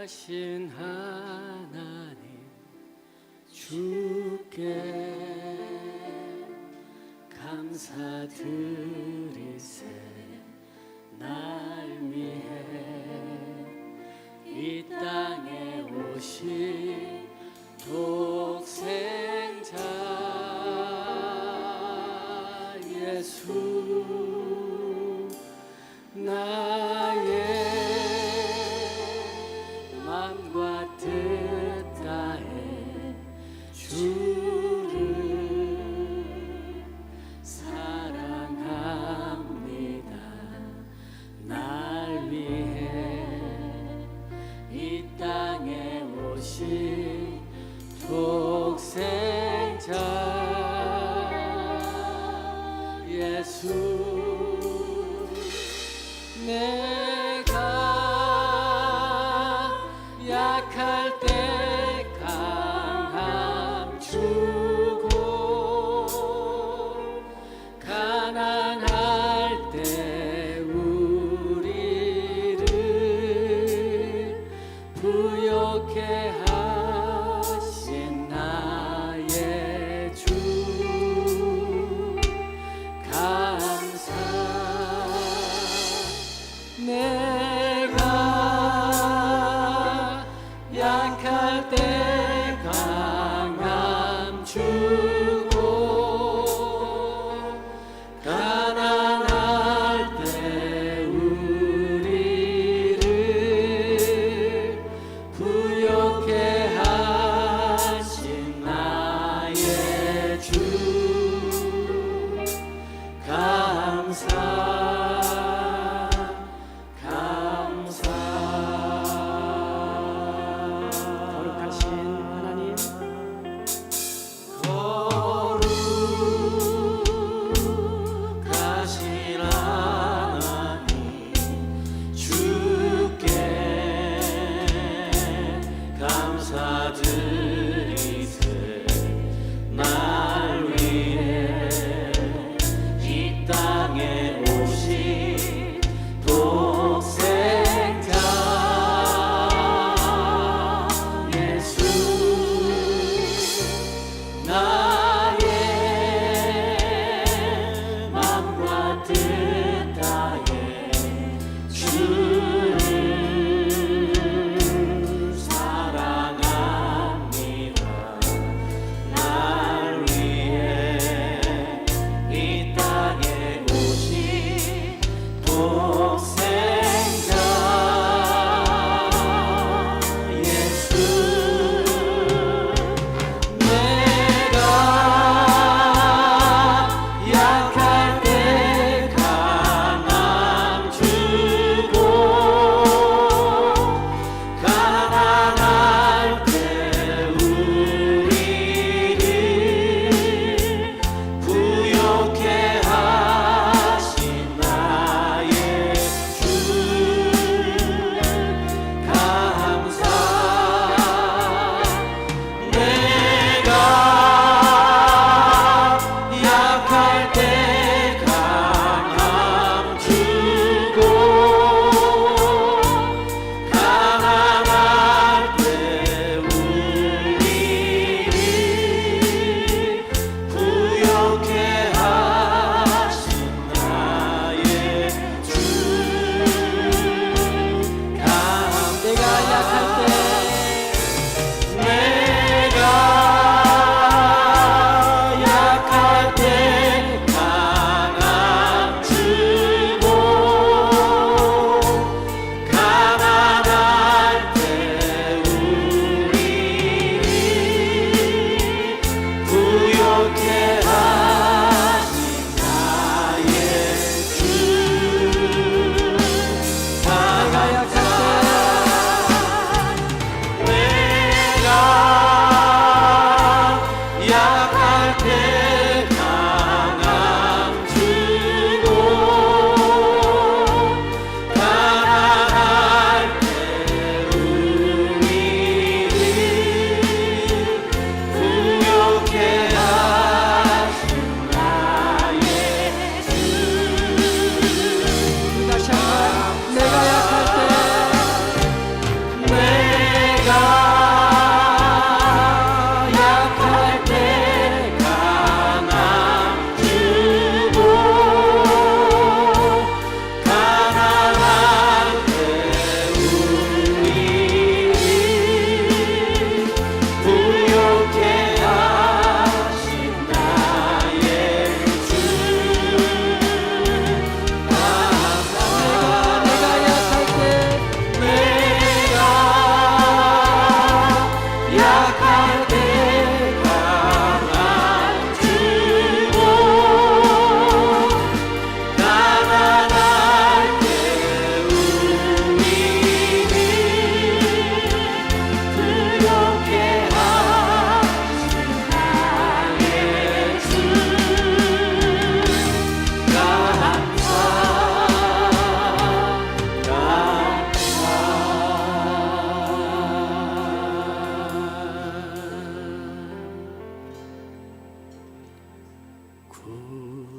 하신 하나님 주께 감사드리세. 날 위해 이 땅에 오신 독생자 예수, 나의 맘과 뜻 다해 주를 사랑합니다. 날 위해 이 땅에 오신 독생자 예수, 내가 약할 때 강함 주고 가난할 때 우리를 부욕해 하신 나의 주 감사.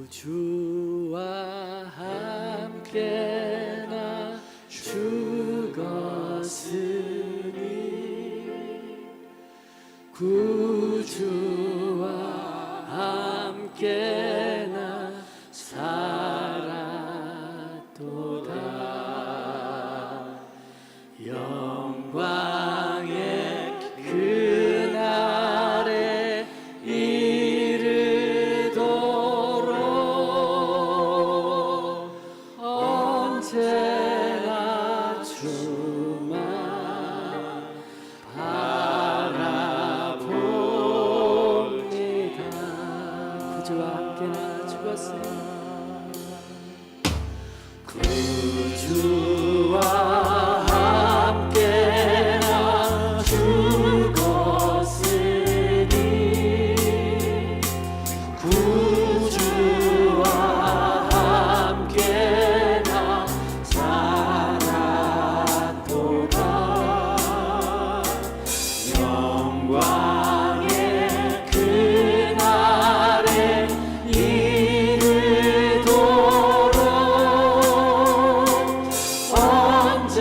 구주와 함께나 죽었으니 구주와 함께나 살았도다. 영광의 그날에 이르도록 언제나 주만 바라봅니다. 구주와 함께나 죽었으니 구주와 함께나 죽었으니 구주와 함께나 살았도다. 영광의 그날에 이르도록 언제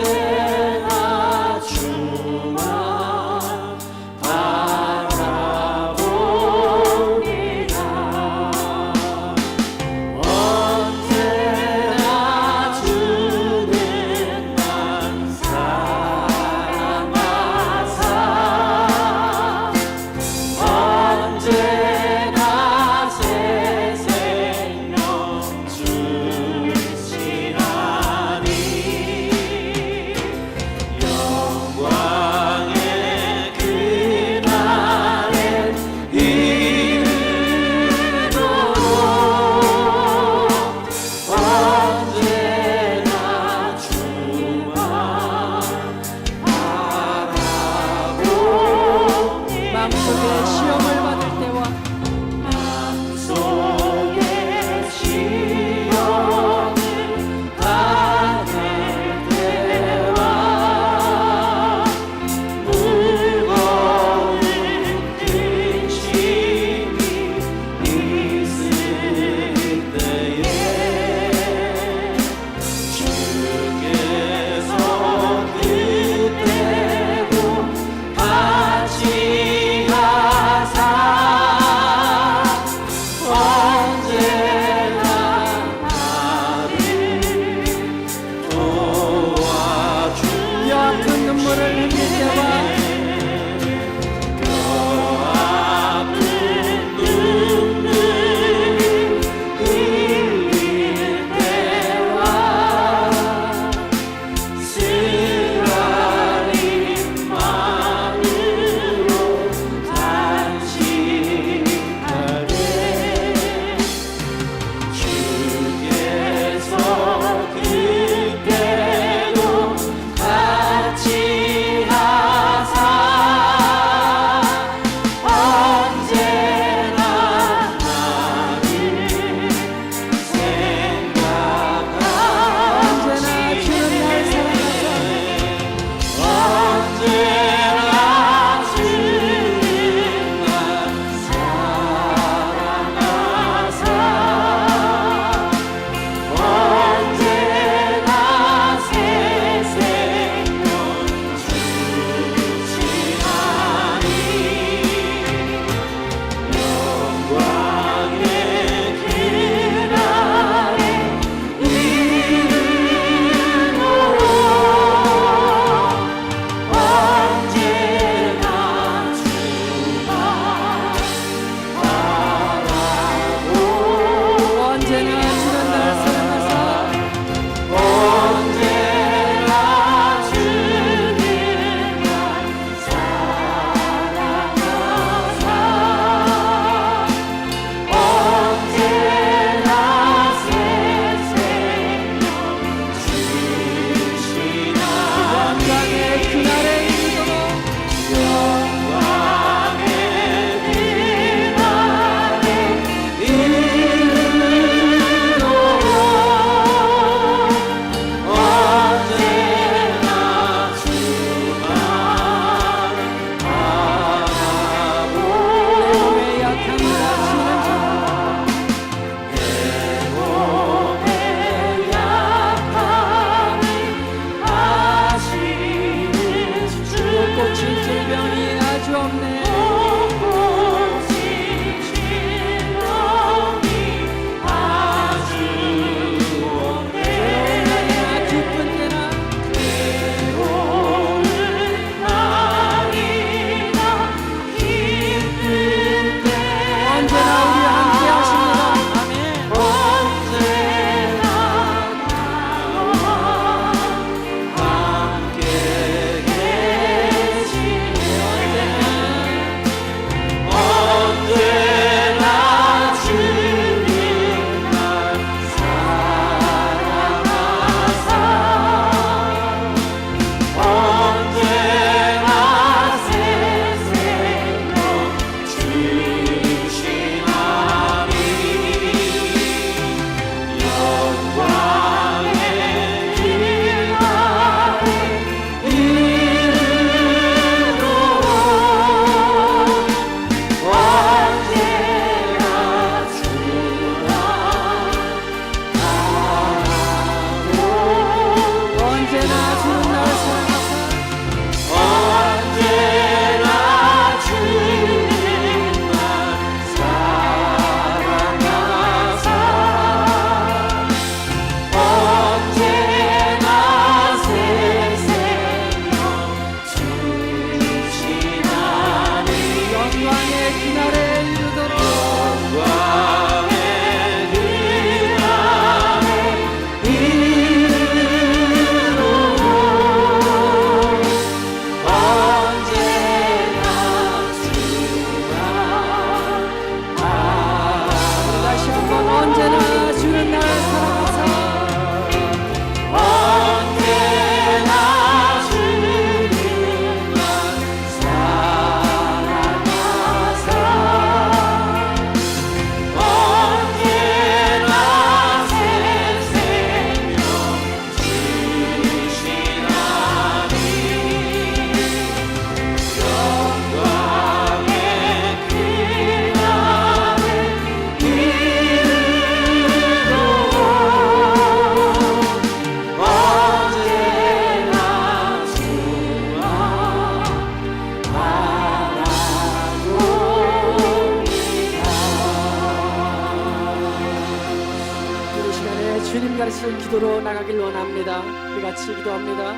주님 가르치는 기도로 나가길 원합니다. 우리 같이 기도합니다.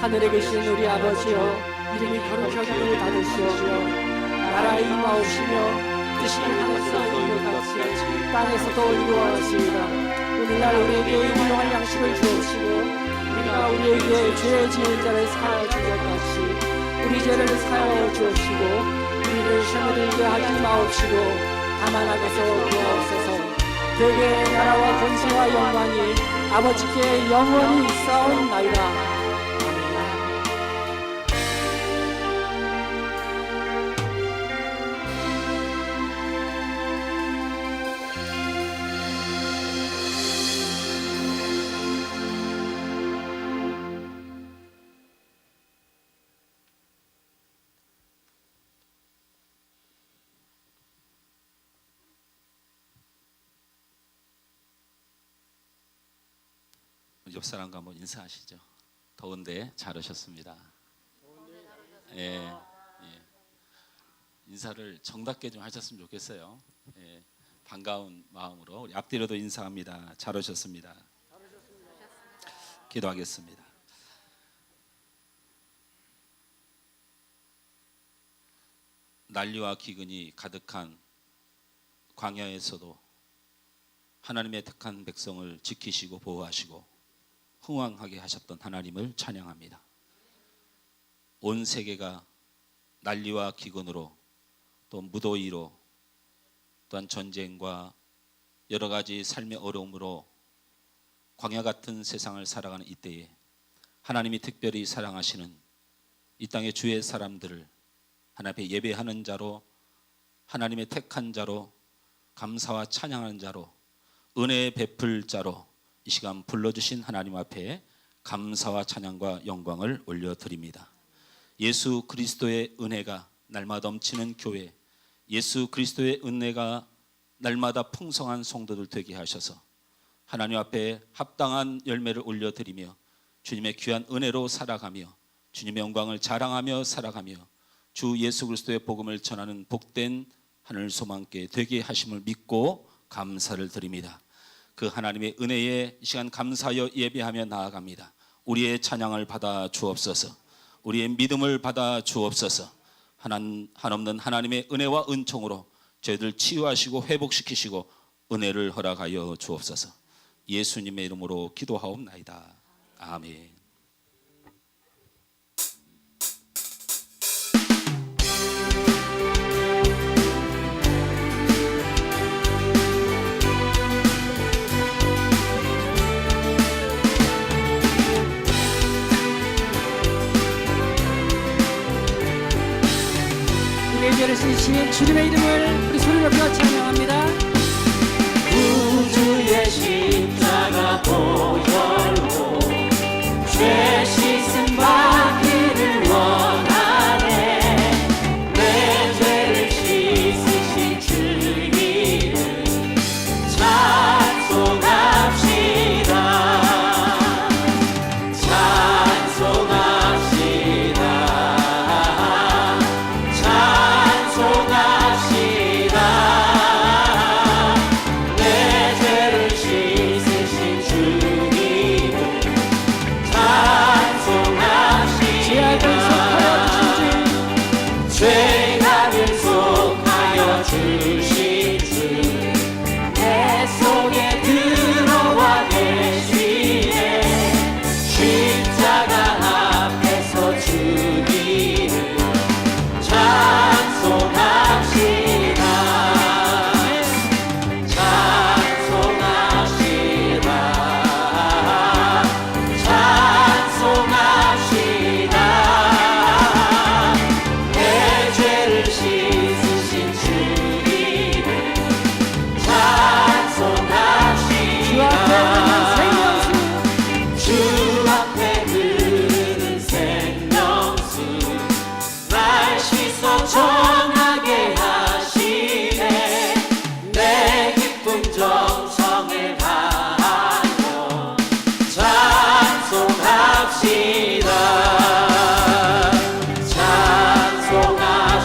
하늘에 계신 우리 아버지여, 이름이 거룩하게 받으시오며 나라의 임하옵시며 뜻이 하늘에서 이룬 것 같이 땅에서도 이루어지이다. 오늘날 우리에게 일용할 양식을 주옵시고 우리가 우리에게 죄 지은 자를 사하여 준 것 같이 우리 죄를 사하여 주옵시고 우리를 시험에 들게 하지 마옵시고 다만 악에서 구하옵소서. 대개 나라와 권세와 영광이 아버지께 영원히 있사옵나이다. 옆 사람과 한번 인사하시죠. 더운데 잘 오셨습니다. 예, 예. 인사를 정답게 좀 하셨으면 좋겠어요. 예, 반가운 마음으로 우리 앞뒤로도 인사합니다. 잘 오셨습니다. 기도하겠습니다. 난리와 기근이 가득한 광야에서도 하나님의 택한 백성을 지키시고 보호하시고 흥왕하게 하셨던 하나님을 찬양합니다. 온 세계가 난리와 기근으로 또 무더위로 또한 전쟁과 여러 가지 삶의 어려움으로 광야 같은 세상을 살아가는 이때에 하나님이 특별히 사랑하시는 이 땅의 주의 사람들을 하나님 앞에 예배하는 자로, 하나님의 택한 자로, 감사와 찬양하는 자로, 은혜 베풀 자로 이 시간 불러주신 하나님 앞에 감사와 찬양과 영광을 올려드립니다. 예수 그리스도의 은혜가 날마다 넘치는 교회, 예수 그리스도의 은혜가 날마다 풍성한 성도들 되게 하셔서 하나님 앞에 합당한 열매를 올려드리며 주님의 귀한 은혜로 살아가며 주님의 영광을 자랑하며 살아가며 주 예수 그리스도의 복음을 전하는 복된 하늘 소망께 되게 하심을 믿고 감사를 드립니다. 그 하나님의 은혜에 이 시간 감사하여 예배하며 나아갑니다. 우리의 찬양을 받아 주옵소서. 우리의 믿음을 받아 주옵소서. 한없는 하나님의 은혜와 은총으로 저희들 치유하시고 회복시키시고 은혜를 허락하여 주옵소서. 예수님의 이름으로 기도하옵나이다. 아멘. 예배를 쓰신 주님의 이름을 우리 소리 높여 찬양합니다. 구주의 십자가 보혈로 죄 씻음 받기를 원하네. 내 죄를 씻으신 주님을 찬송합시다. 찬송합시다. 죄악을 속하여 주신 주 내 속에 들어와 계시네. 십자가 앞에서 주님을 찬송합시다. 찬송합시다. 찬송합시다. 씻으신 주님을 찬송합시다. 주 앞에 흐르는 생명수 날 씻어 정하게 하시네. 내 기쁨 정성을 다하여 찬송합시다. 찬송합시다.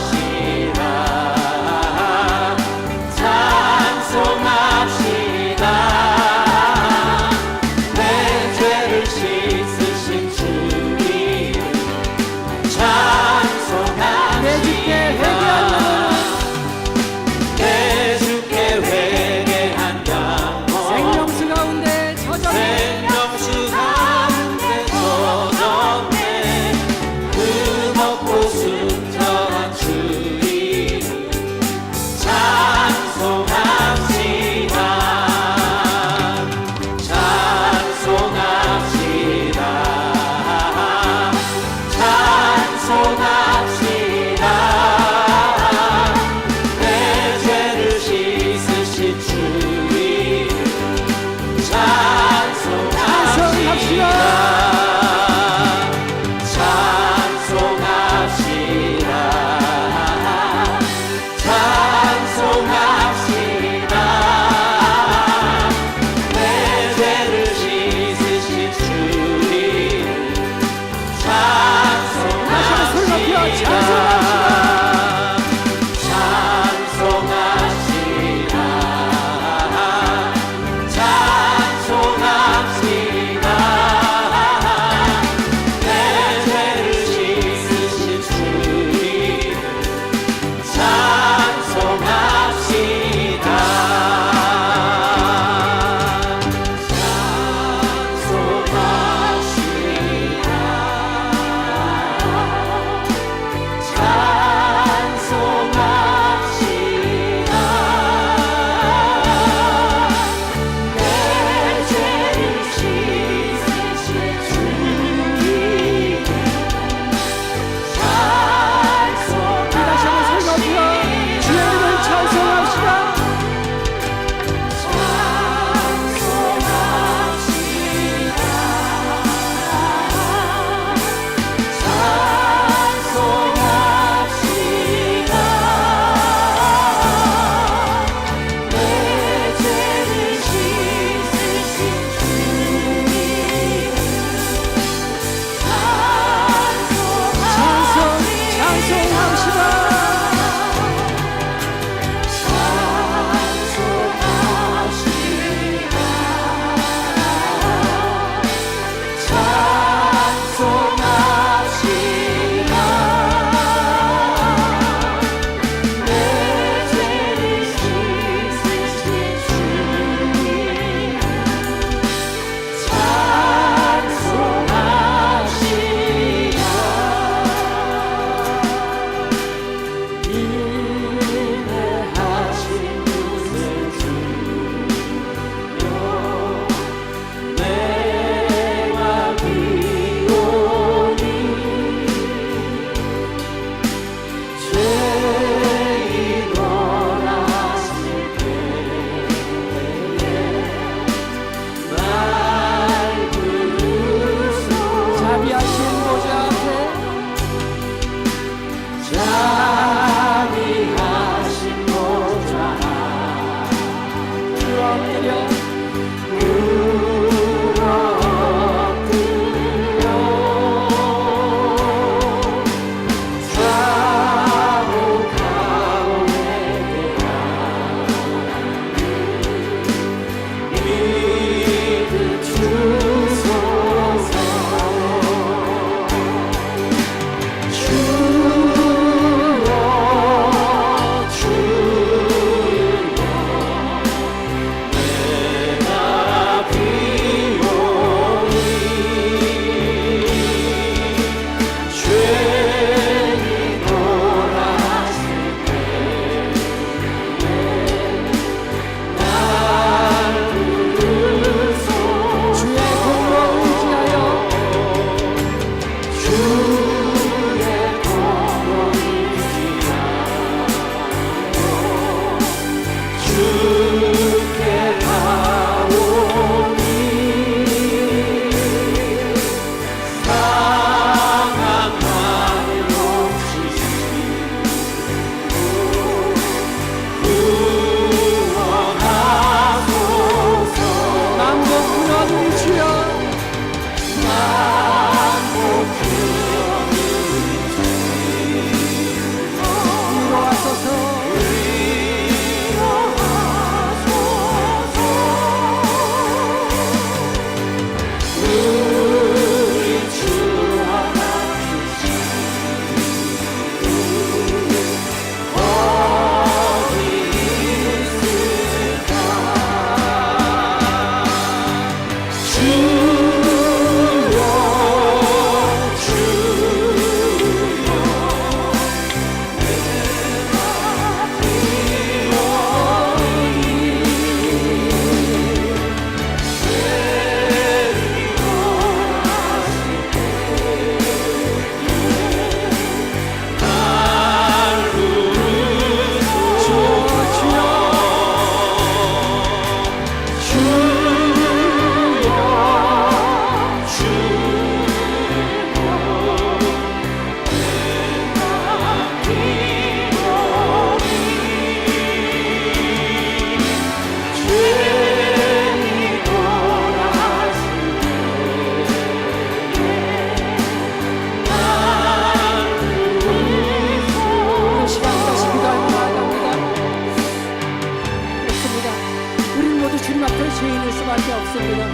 우리도 주님 앞에 죄인일 수밖에 없습니다.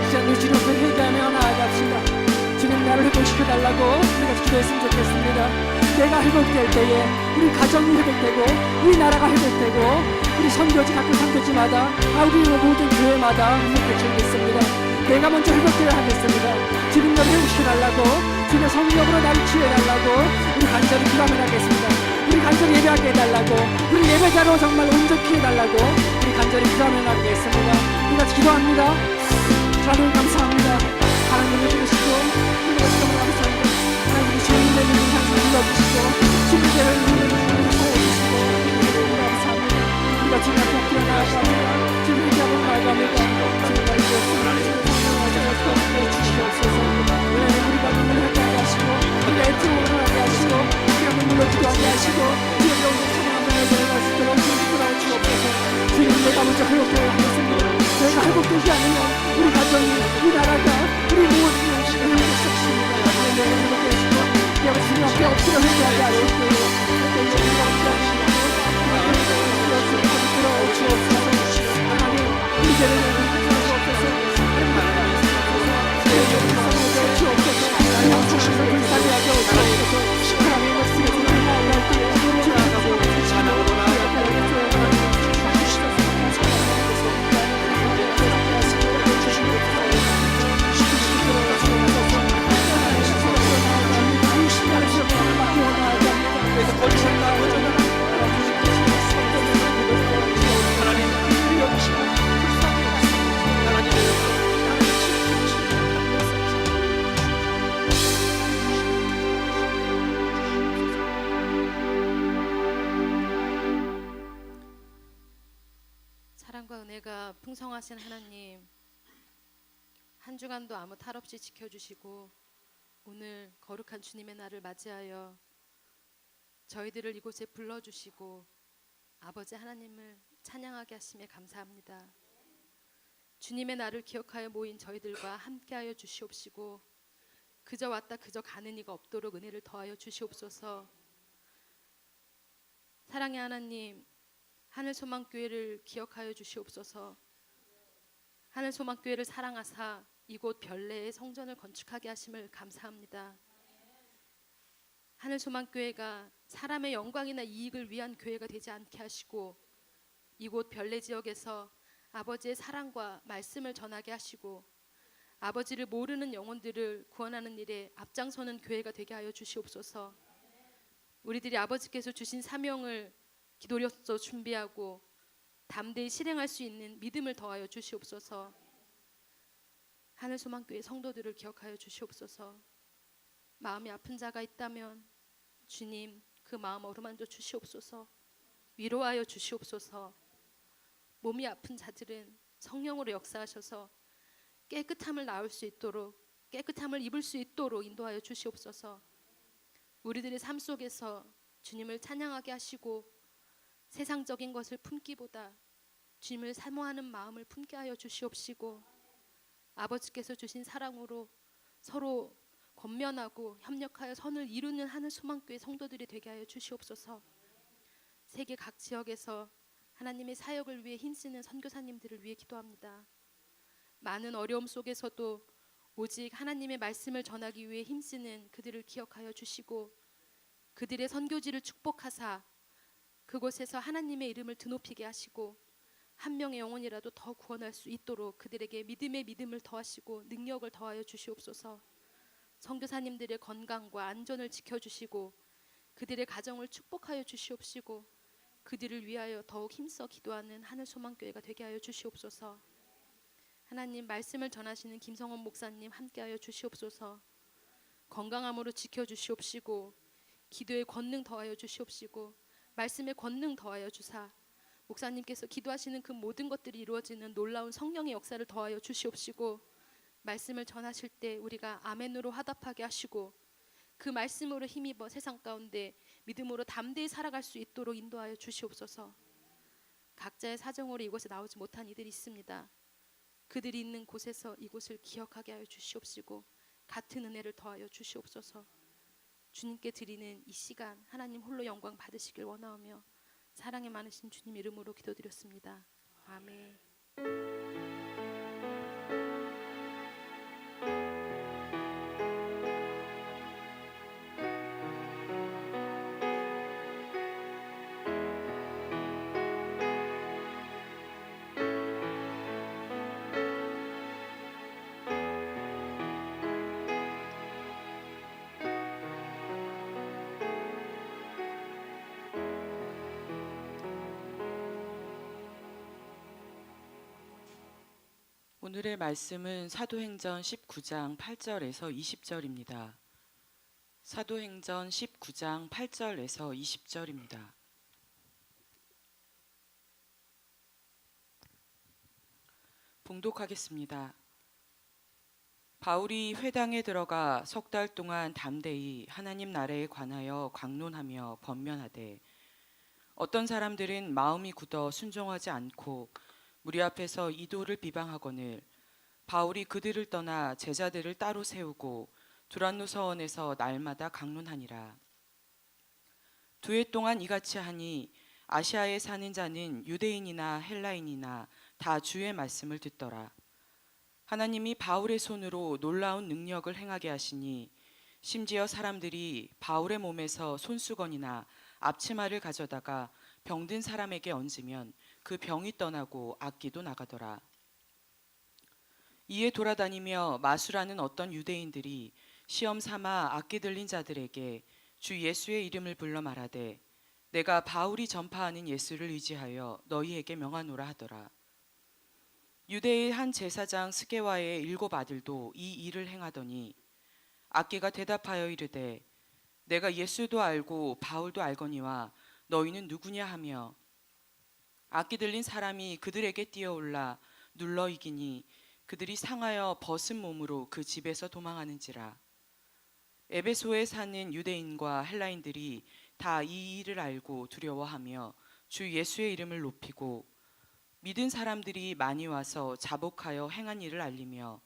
이제 주님 앞에 회개하며 나아갑시다. 주님 나를 회복시켜달라고 우리가 기도했으면 좋겠습니다. 내가 회복될 때에 우리 가정이 회복되고 우리 나라가 회복되고 우리 선교지 각국 선교지마다 우리 모든 교회마다 회복될 줄 믿습니다. 내가 먼저 회복되어야 하겠습니다. 주님 나를 회복시켜달라고 주님의 성령으로 나를 치유해달라고 우리 간절히 기도하며 하겠습니다. 우리 간절히 예배하게 해달라고 우리 예배자로 정말 온전히 해달라고 우리 간절히 기도하며 하겠습니다. 우리가 기도합니다. 하나님 감사합니다. 하나님을 주시고 우리가 지금 감사합니다. 하나님이 주님의 눈을 항상 불러주시고 주님의 눈을 사해주시고 감사합니다. 우리가 주님 앞에 뛰어나갑니다. 주님 앞에 나아갑니다. 주님과 이제 주시옵소서. 우리가 눈을 하게 하시고 우리가 애통을 하게 하시고 우리가 눈물로 기도하게 하시고 주님의 온전히 찬양하며 내려갈 수 있도록 주님 돌아오 주옵소서. 주님 내가 먼저 회복되어야 하겠습니다. 내가 회복되지 않으면 우리 가정이 우리 나라가 우리 모든 영식을 회복할 수 없습니다. 내가 회복되시고 내가 주님 앞에 엎드려 회개하게 하시고 그때 우리가 엎드려 하시고 돌아오 주옵소서. 하나님 우리 죄를 주옵소서. 불쌍히 하게 하옵소서. 하나님의 말씀에 나아갈 때에 주님 찬양으로 사랑과 은혜가 풍성하신 하나님, 한 주간도 아무 탈 없이 지켜주시고 오늘 거룩한 주님의 날을 맞이하여 저희들을 이곳에 불러주시고 아버지 하나님을 찬양하게 하심에 감사합니다. 주님의 날을 기억하여 모인 저희들과 함께하여 주시옵시고 그저 왔다 그저 가는 이가 없도록 은혜를 더하여 주시옵소서. 사랑의 하나님, 하늘소망교회를 기억하여 주시옵소서. 하늘소망교회를 사랑하사 이곳 별내의 성전을 건축하게 하심을 감사합니다. 하늘소망교회가 사람의 영광이나 이익을 위한 교회가 되지 않게 하시고 이곳 별내 지역에서 아버지의 사랑과 말씀을 전하게 하시고 아버지를 모르는 영혼들을 구원하는 일에 앞장서는 교회가 되게 하여 주시옵소서. 우리들이 아버지께서 주신 사명을 기도로서 준비하고 담대히 실행할 수 있는 믿음을 더하여 주시옵소서. 하늘소망교회 성도들을 기억하여 주시옵소서. 마음이 아픈 자가 있다면 주님 그 마음 어루만져 주시옵소서. 위로하여 주시옵소서. 몸이 아픈 자들은 성령으로 역사하셔서 깨끗함을 나올 수 있도록 깨끗함을 입을 수 있도록 인도하여 주시옵소서. 우리들의 삶 속에서 주님을 찬양하게 하시고 세상적인 것을 품기보다 주님을 사모하는 마음을 품게 하여 주시옵시고 아버지께서 주신 사랑으로 서로 권면하고 협력하여 선을 이루는 하늘소망교회 성도들이 되게 하여 주시옵소서. 세계 각 지역에서 하나님의 사역을 위해 힘쓰는 선교사님들을 위해 기도합니다. 많은 어려움 속에서도 오직 하나님의 말씀을 전하기 위해 힘쓰는 그들을 기억하여 주시고 그들의 선교지를 축복하사 그곳에서 하나님의 이름을 드높이게 하시고 한 명의 영혼이라도 더 구원할 수 있도록 그들에게 믿음의 믿음을 더하시고 능력을 더하여 주시옵소서. 선교사님들의 건강과 안전을 지켜주시고 그들의 가정을 축복하여 주시옵시고 그들을 위하여 더욱 힘써 기도하는 하늘소망교회가 되게 하여 주시옵소서. 하나님 말씀을 전하시는 김성원 목사님 함께하여 주시옵소서. 건강함으로 지켜주시옵시고 기도의 권능 더하여 주시옵시고 말씀의 권능 더하여 주사 목사님께서 기도하시는 그 모든 것들이 이루어지는 놀라운 성령의 역사를 더하여 주시옵시고 말씀을 전하실 때 우리가 아멘으로 화답하게 하시고 그 말씀으로 힘입어 세상 가운데 믿음으로 담대히 살아갈 수 있도록 인도하여 주시옵소서. 각자의 사정으로 이곳에 나오지 못한 이들이 있습니다. 그들이 있는 곳에서 이곳을 기억하게 하여 주시옵시고 같은 은혜를 더하여 주시옵소서. 주님께 드리는 이 시간 하나님 홀로 영광 받으시길 원하오며 사랑이 많으신 주님 이름으로 기도드렸습니다. 아멘. 오늘의 말씀은 사도행전 19장 8절에서 20절입니다. 사도행전 19장 8절에서 20절입니다. 봉독하겠습니다. 바울이 회당에 들어가 석 달 동안 담대히 하나님 나라에 관하여 강론하며 번면하되 어떤 사람들은 마음이 굳어 순종하지 않고 무리 앞에서 이도를 비방하거늘 바울이 그들을 떠나 제자들을 따로 세우고 두란노 서원에서 날마다 강론하니라. 2해 동안 이같이 하니 아시아에 사는 자는 유대인이나 헬라인이나 다 주의 말씀을 듣더라. 하나님이 바울의 손으로 놀라운 능력을 행하게 하시니 심지어 사람들이 바울의 몸에서 손수건이나 앞치마를 가져다가 병든 사람에게 얹으면 그 병이 떠나고 악기도 나가더라. 이에 돌아다니며 마수라는 어떤 유대인들이 시험 삼아 악기 들린 자들에게 주 예수의 이름을 불러 말하되 내가 바울이 전파하는 예수를 의지하여 너희에게 명하노라 하더라. 유대의 한 제사장 스게와의 7 아들도 이 일을 행하더니 악기가 대답하여 이르되 내가 예수도 알고 바울도 알거니와 너희는 누구냐 하며 악기 들린 사람이 그들에게 뛰어올라 눌러 이기니 그들이 상하여 벗은 몸으로 그 집에서 도망하는지라. 에베소에 사는 유대인과 헬라인들이 다 이 일을 알고 두려워하며 주 예수의 이름을 높이고 믿은 사람들이 많이 와서 자복하여 행한 일을 알리며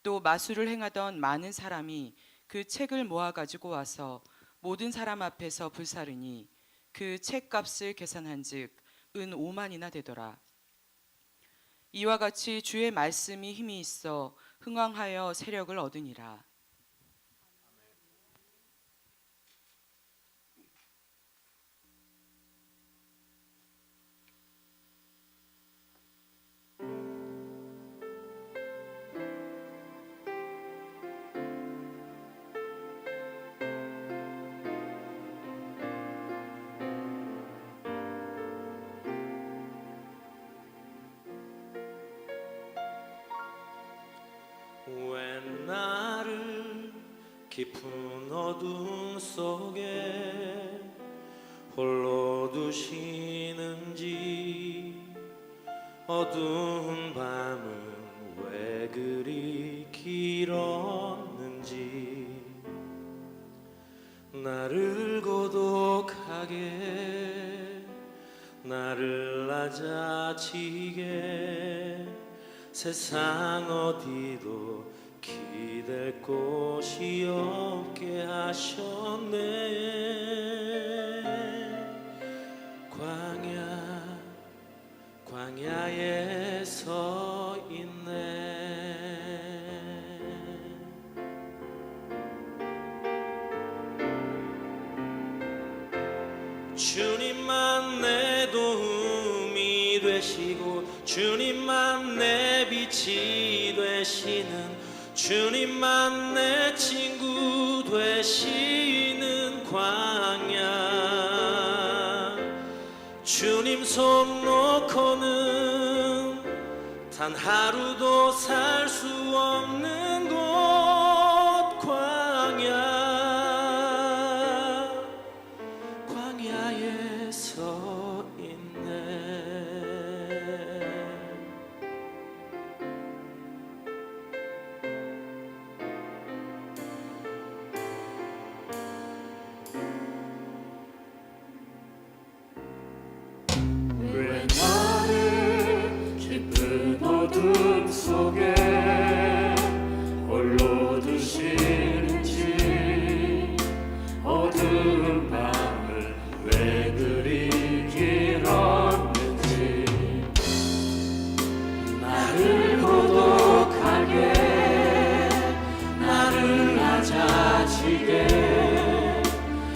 또 마술을 행하던 많은 사람이 그 책을 모아 가지고 와서 모든 사람 앞에서 불사르니 그 책값을 계산한즉 은 5만이나 되더라. 이와 같이 주의 말씀이 힘이 있어 흥왕하여 세력을 얻으니라. 왜 나를 깊은 어둠 속에 홀로 두시는지 어두운 밤은 왜 그리 길었는지 나를 고독하게 나를 낮아지게 세상 어디도 기댈 곳이 없게 하셨네. 광야에 서 있네. 주님만 내 도움이 되시고 주님만 내 빛이 되시는 주님만 내 친구 되시는 광야. 주님 손 놓고는 단 하루도 살 수 없는 곳 광야에 서 있네. 왜 나를 깊은 어둠 속에 홀로 두시는지 어두운 밤을 왜 그리 길었는지 나를 고독하게 나를 낮아지게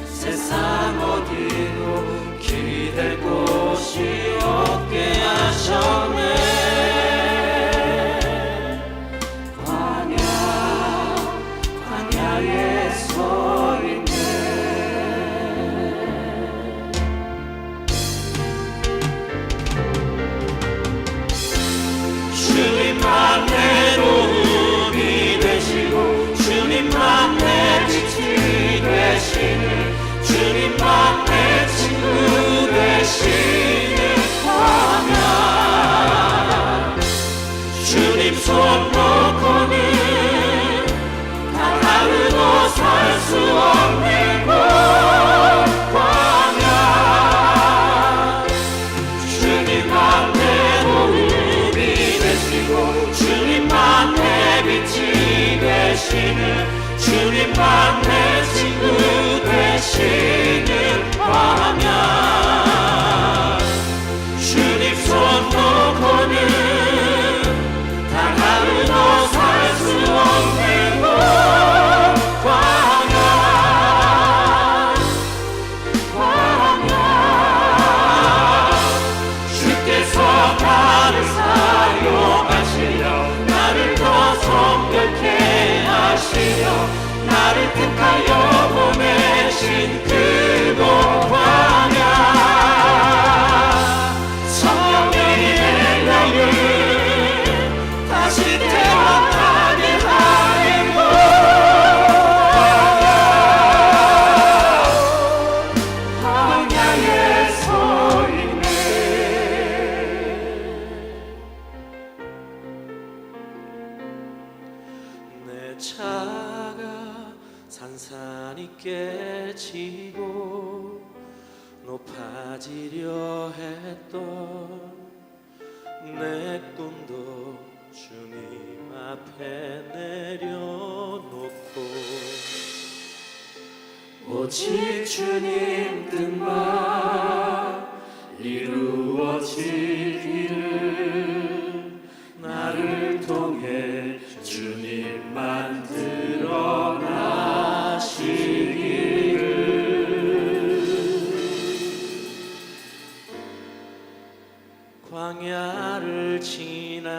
세상 어디로 기댈 곳이 없게 하셨네. 되시는 광야 주님 손 놓고는 단 하루도 살 수 없는 곳 광야 주님만 내 도움이 되시고 주님만 내 빛이 되시는 주님만 내 친구 되시는 광야 주님 손 놓고는 단 하루도 살 수 없는 곳 광야 광야 주께서 나를 사용하시려 나를 더 성결케 하시려 나를 택하여 보내신 그곳 광야 성령의 나를 다시 태어나게 하는 곳 광야에 서 있네 내 차가 산산이 깨지고 높아지려 했던 내 꿈도 주님 앞에 내려놓고 오직 주님 뜻만 이루어지기를 나를 통해 주님만 드러나시기를 광야를 지나며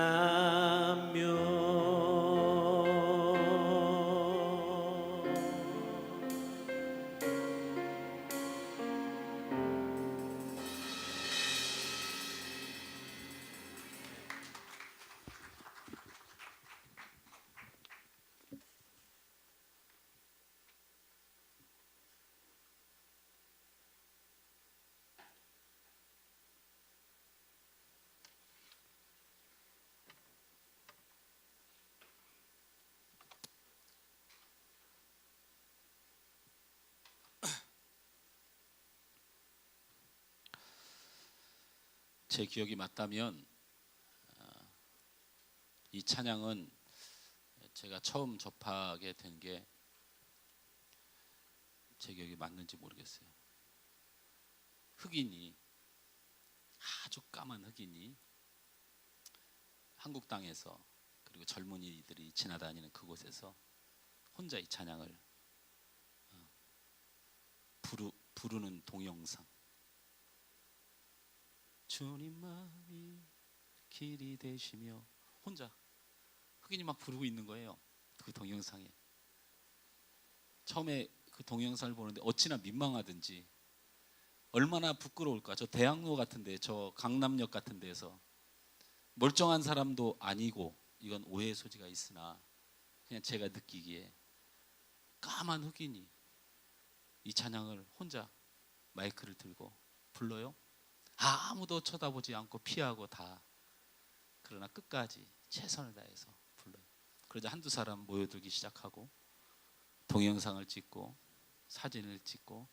제 기억이 맞다면 이 찬양은 제가 처음 접하게 된 게 제 기억이 맞는지 모르겠어요. 흑인이 아주 까만 흑인이 한국 땅에서 그리고 젊은이들이 지나다니는 그곳에서 혼자 이 찬양을 부르는 동영상. 주님만이 길이 되시며 혼자 흑인이 막 부르고 있는 거예요. 그 동영상에. 처음에 그 동영상을 보는데 어찌나 민망하든지 얼마나 부끄러울까. 저 대학로 같은데, 저 강남역 같은 데서 멀쩡한 사람도 아니고 이건 오해의 소지가 있으나 그냥 제가 느끼기에 까만 흑인이 이 찬양을 혼자 마이크를 들고 불러요. 아무도 쳐다보지 않고 피하고 다. 그러나 끝까지 최선을 다해서 불러요. 그러자 한두 사람 모여들기 시작하고 동영상을 찍고 사진을 찍고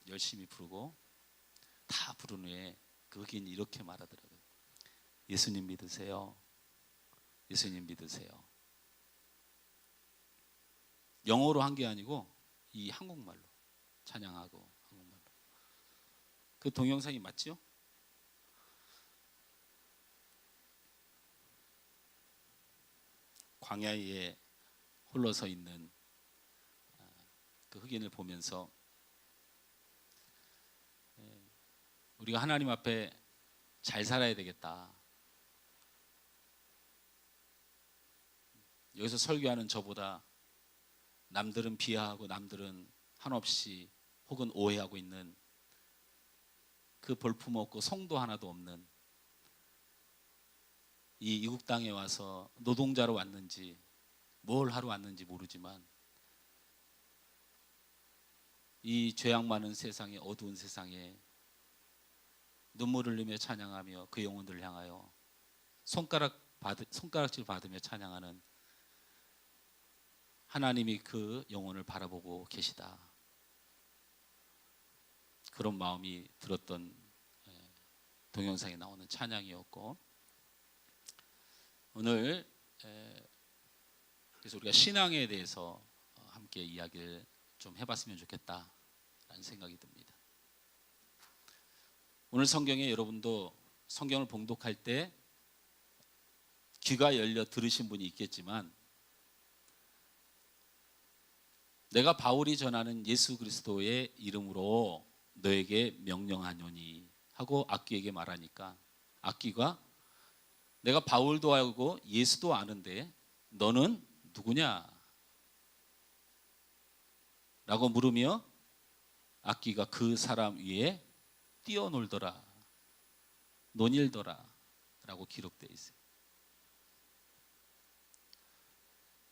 열심히 부르고 다 부른 후에 그 흑인이 이렇게 말하더라고요. 예수님 믿으세요. 예수님 믿으세요. 영어로 한 게 아니고 이 한국말로 찬양하고 한국말로. 그 동영상이 맞죠? 광야에 홀로 서 있는 그 흑인을 보면서 우리가 하나님 앞에 잘 살아야 되겠다. 여기서 설교하는 저보다 남들은 비하하고 남들은 한없이 혹은 오해하고 있는 그 볼품없고 성도 하나도 없는 이 이국 땅에 와서 노동자로 왔는지 뭘 하러 왔는지 모르지만 이 죄악 많은 세상에, 어두운 세상에 눈물 흘리며 찬양하며 그 영혼들을 향하여 손가락질 받으며 찬양하는 하나님이 그 영혼을 바라보고 계시다. 그런 마음이 들었던 동영상에 나오는 찬양이었고, 오늘 그래서 우리가 신앙에 대해서 함께 이야기를 좀 해봤으면 좋겠다라는 생각이 듭니다. 오늘 성경에 여러분도 성경을 봉독할 때 귀가 열려 들으신 분이 있겠지만, 내가 바울이 전하는 예수 그리스도의 이름으로 너에게 명령하노니 하고 악귀에게 말하니까, 악귀가 내가 바울도 알고 예수도 아는데 너는 누구냐? 라고 물으며 악귀가 그 사람 위에 뛰어놀더라, 논일더라 라고 기록되어 있어요.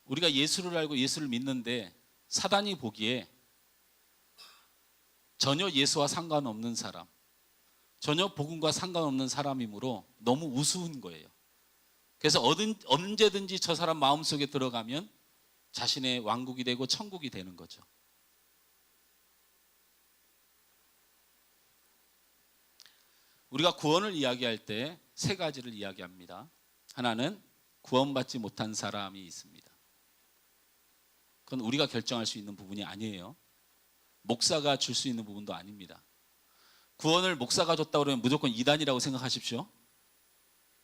우리가 예수를 알고 예수를 믿는데 사단이 보기에 전혀 예수와 상관없는 사람, 전혀 복음과 상관없는 사람이므로 너무 우스운 거예요. 그래서 언제든지 저 사람 마음속에 들어가면 자신의 왕국이 되고 천국이 되는 거죠. 우리가 구원을 이야기할 때 세 가지를 이야기합니다. 하나는 구원받지 못한 사람이 있습니다. 그건 우리가 결정할 수 있는 부분이 아니에요. 목사가 줄 수 있는 부분도 아닙니다. 구원을 목사가 줬다고 그러면 무조건 이단이라고 생각하십시오.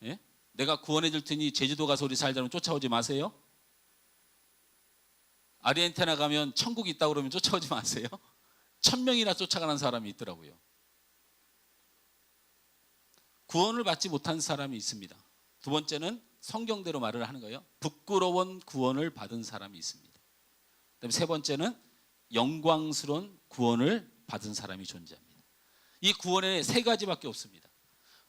예? 내가 구원해 줄 테니 제주도 가서 우리 살자면 쫓아오지 마세요. 아르헨티나 가면 천국이 있다고 그러면 쫓아오지 마세요. 1000명이나 쫓아가는 사람이 있더라고요. 구원을 받지 못한 사람이 있습니다. 두 번째는 성경대로 말을 하는 거예요. 부끄러운 구원을 받은 사람이 있습니다. 그다음에 세 번째는 영광스러운 구원을 받은 사람이 존재합니다. 이 구원에 세 가지밖에 없습니다.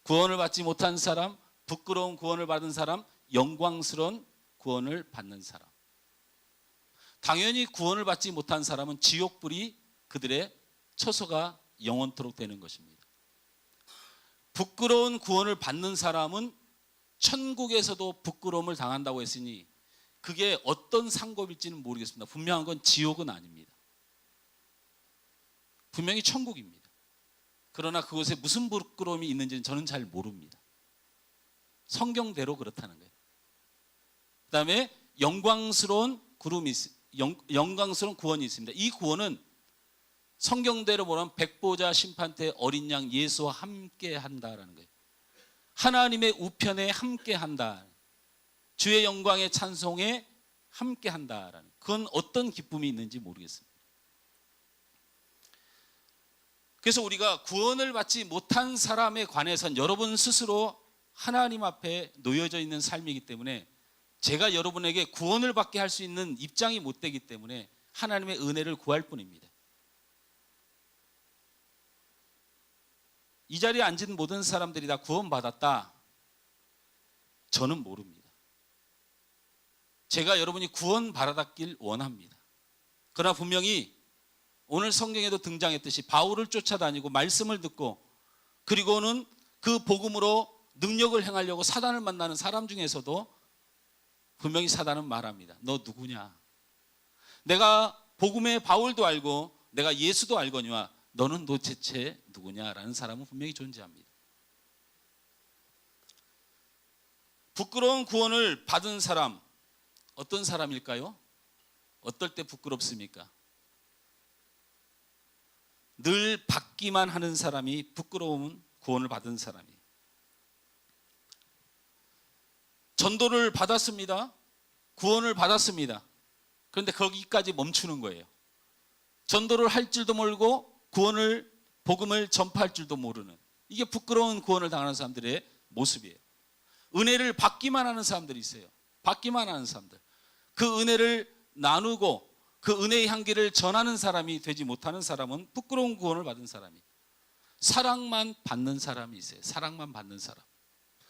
구원을 받지 못한 사람, 부끄러운 구원을 받은 사람, 영광스러운 구원을 받는 사람. 당연히 구원을 받지 못한 사람은 지옥불이 그들의 처소가 영원토록 되는 것입니다. 부끄러운 구원을 받는 사람은 천국에서도 부끄러움을 당한다고 했으니 그게 어떤 상급일지는 모르겠습니다. 분명한 건 지옥은 아닙니다. 분명히 천국입니다. 그러나 그곳에 무슨 부끄러움이 있는지는 저는 잘 모릅니다. 성경대로 그렇다는 거예요. 그 다음에 영광스러운 구원이 있습니다. 이 구원은 성경대로 보면 백보자 심판대 어린 양 예수와 함께 한다라는 거예요. 하나님의 우편에 함께 한다. 주의 영광의 찬송에 함께 한다라는, 그건 어떤 기쁨이 있는지 모르겠습니다. 그래서 우리가 구원을 받지 못한 사람에 관해서는 여러분 스스로 하나님 앞에 놓여져 있는 삶이기 때문에, 제가 여러분에게 구원을 받게 할 수 있는 입장이 못 되기 때문에 하나님의 은혜를 구할 뿐입니다. 이 자리에 앉은 모든 사람들이 다 구원받았다? 저는 모릅니다. 제가 여러분이 구원받았길 원합니다. 그러나 분명히 오늘 성경에도 등장했듯이 바울을 쫓아다니고 말씀을 듣고 그리고는 그 복음으로 능력을 행하려고 사단을 만나는 사람 중에서도 분명히 사단은 말합니다. 너 누구냐? 내가 복음의 바울도 알고 내가 예수도 알거니와 너는 도대체 누구냐라는 사람은 분명히 존재합니다. 부끄러운 구원을 받은 사람, 어떤 사람일까요? 어떨 때 부끄럽습니까? 늘 받기만 하는 사람이 부끄러운 구원을 받은 사람이에요. 전도를 받았습니다. 구원을 받았습니다. 그런데 거기까지 멈추는 거예요. 전도를 할 줄도 모르고 복음을 전파할 줄도 모르는, 이게 부끄러운 구원을 당하는 사람들의 모습이에요. 은혜를 받기만 하는 사람들이 있어요. 받기만 하는 사람들. 그 은혜를 나누고 그 은혜의 향기를 전하는 사람이 되지 못하는 사람은 부끄러운 구원을 받은 사람이. 사랑만 받는 사람이 있어요. 사랑만 받는 사람.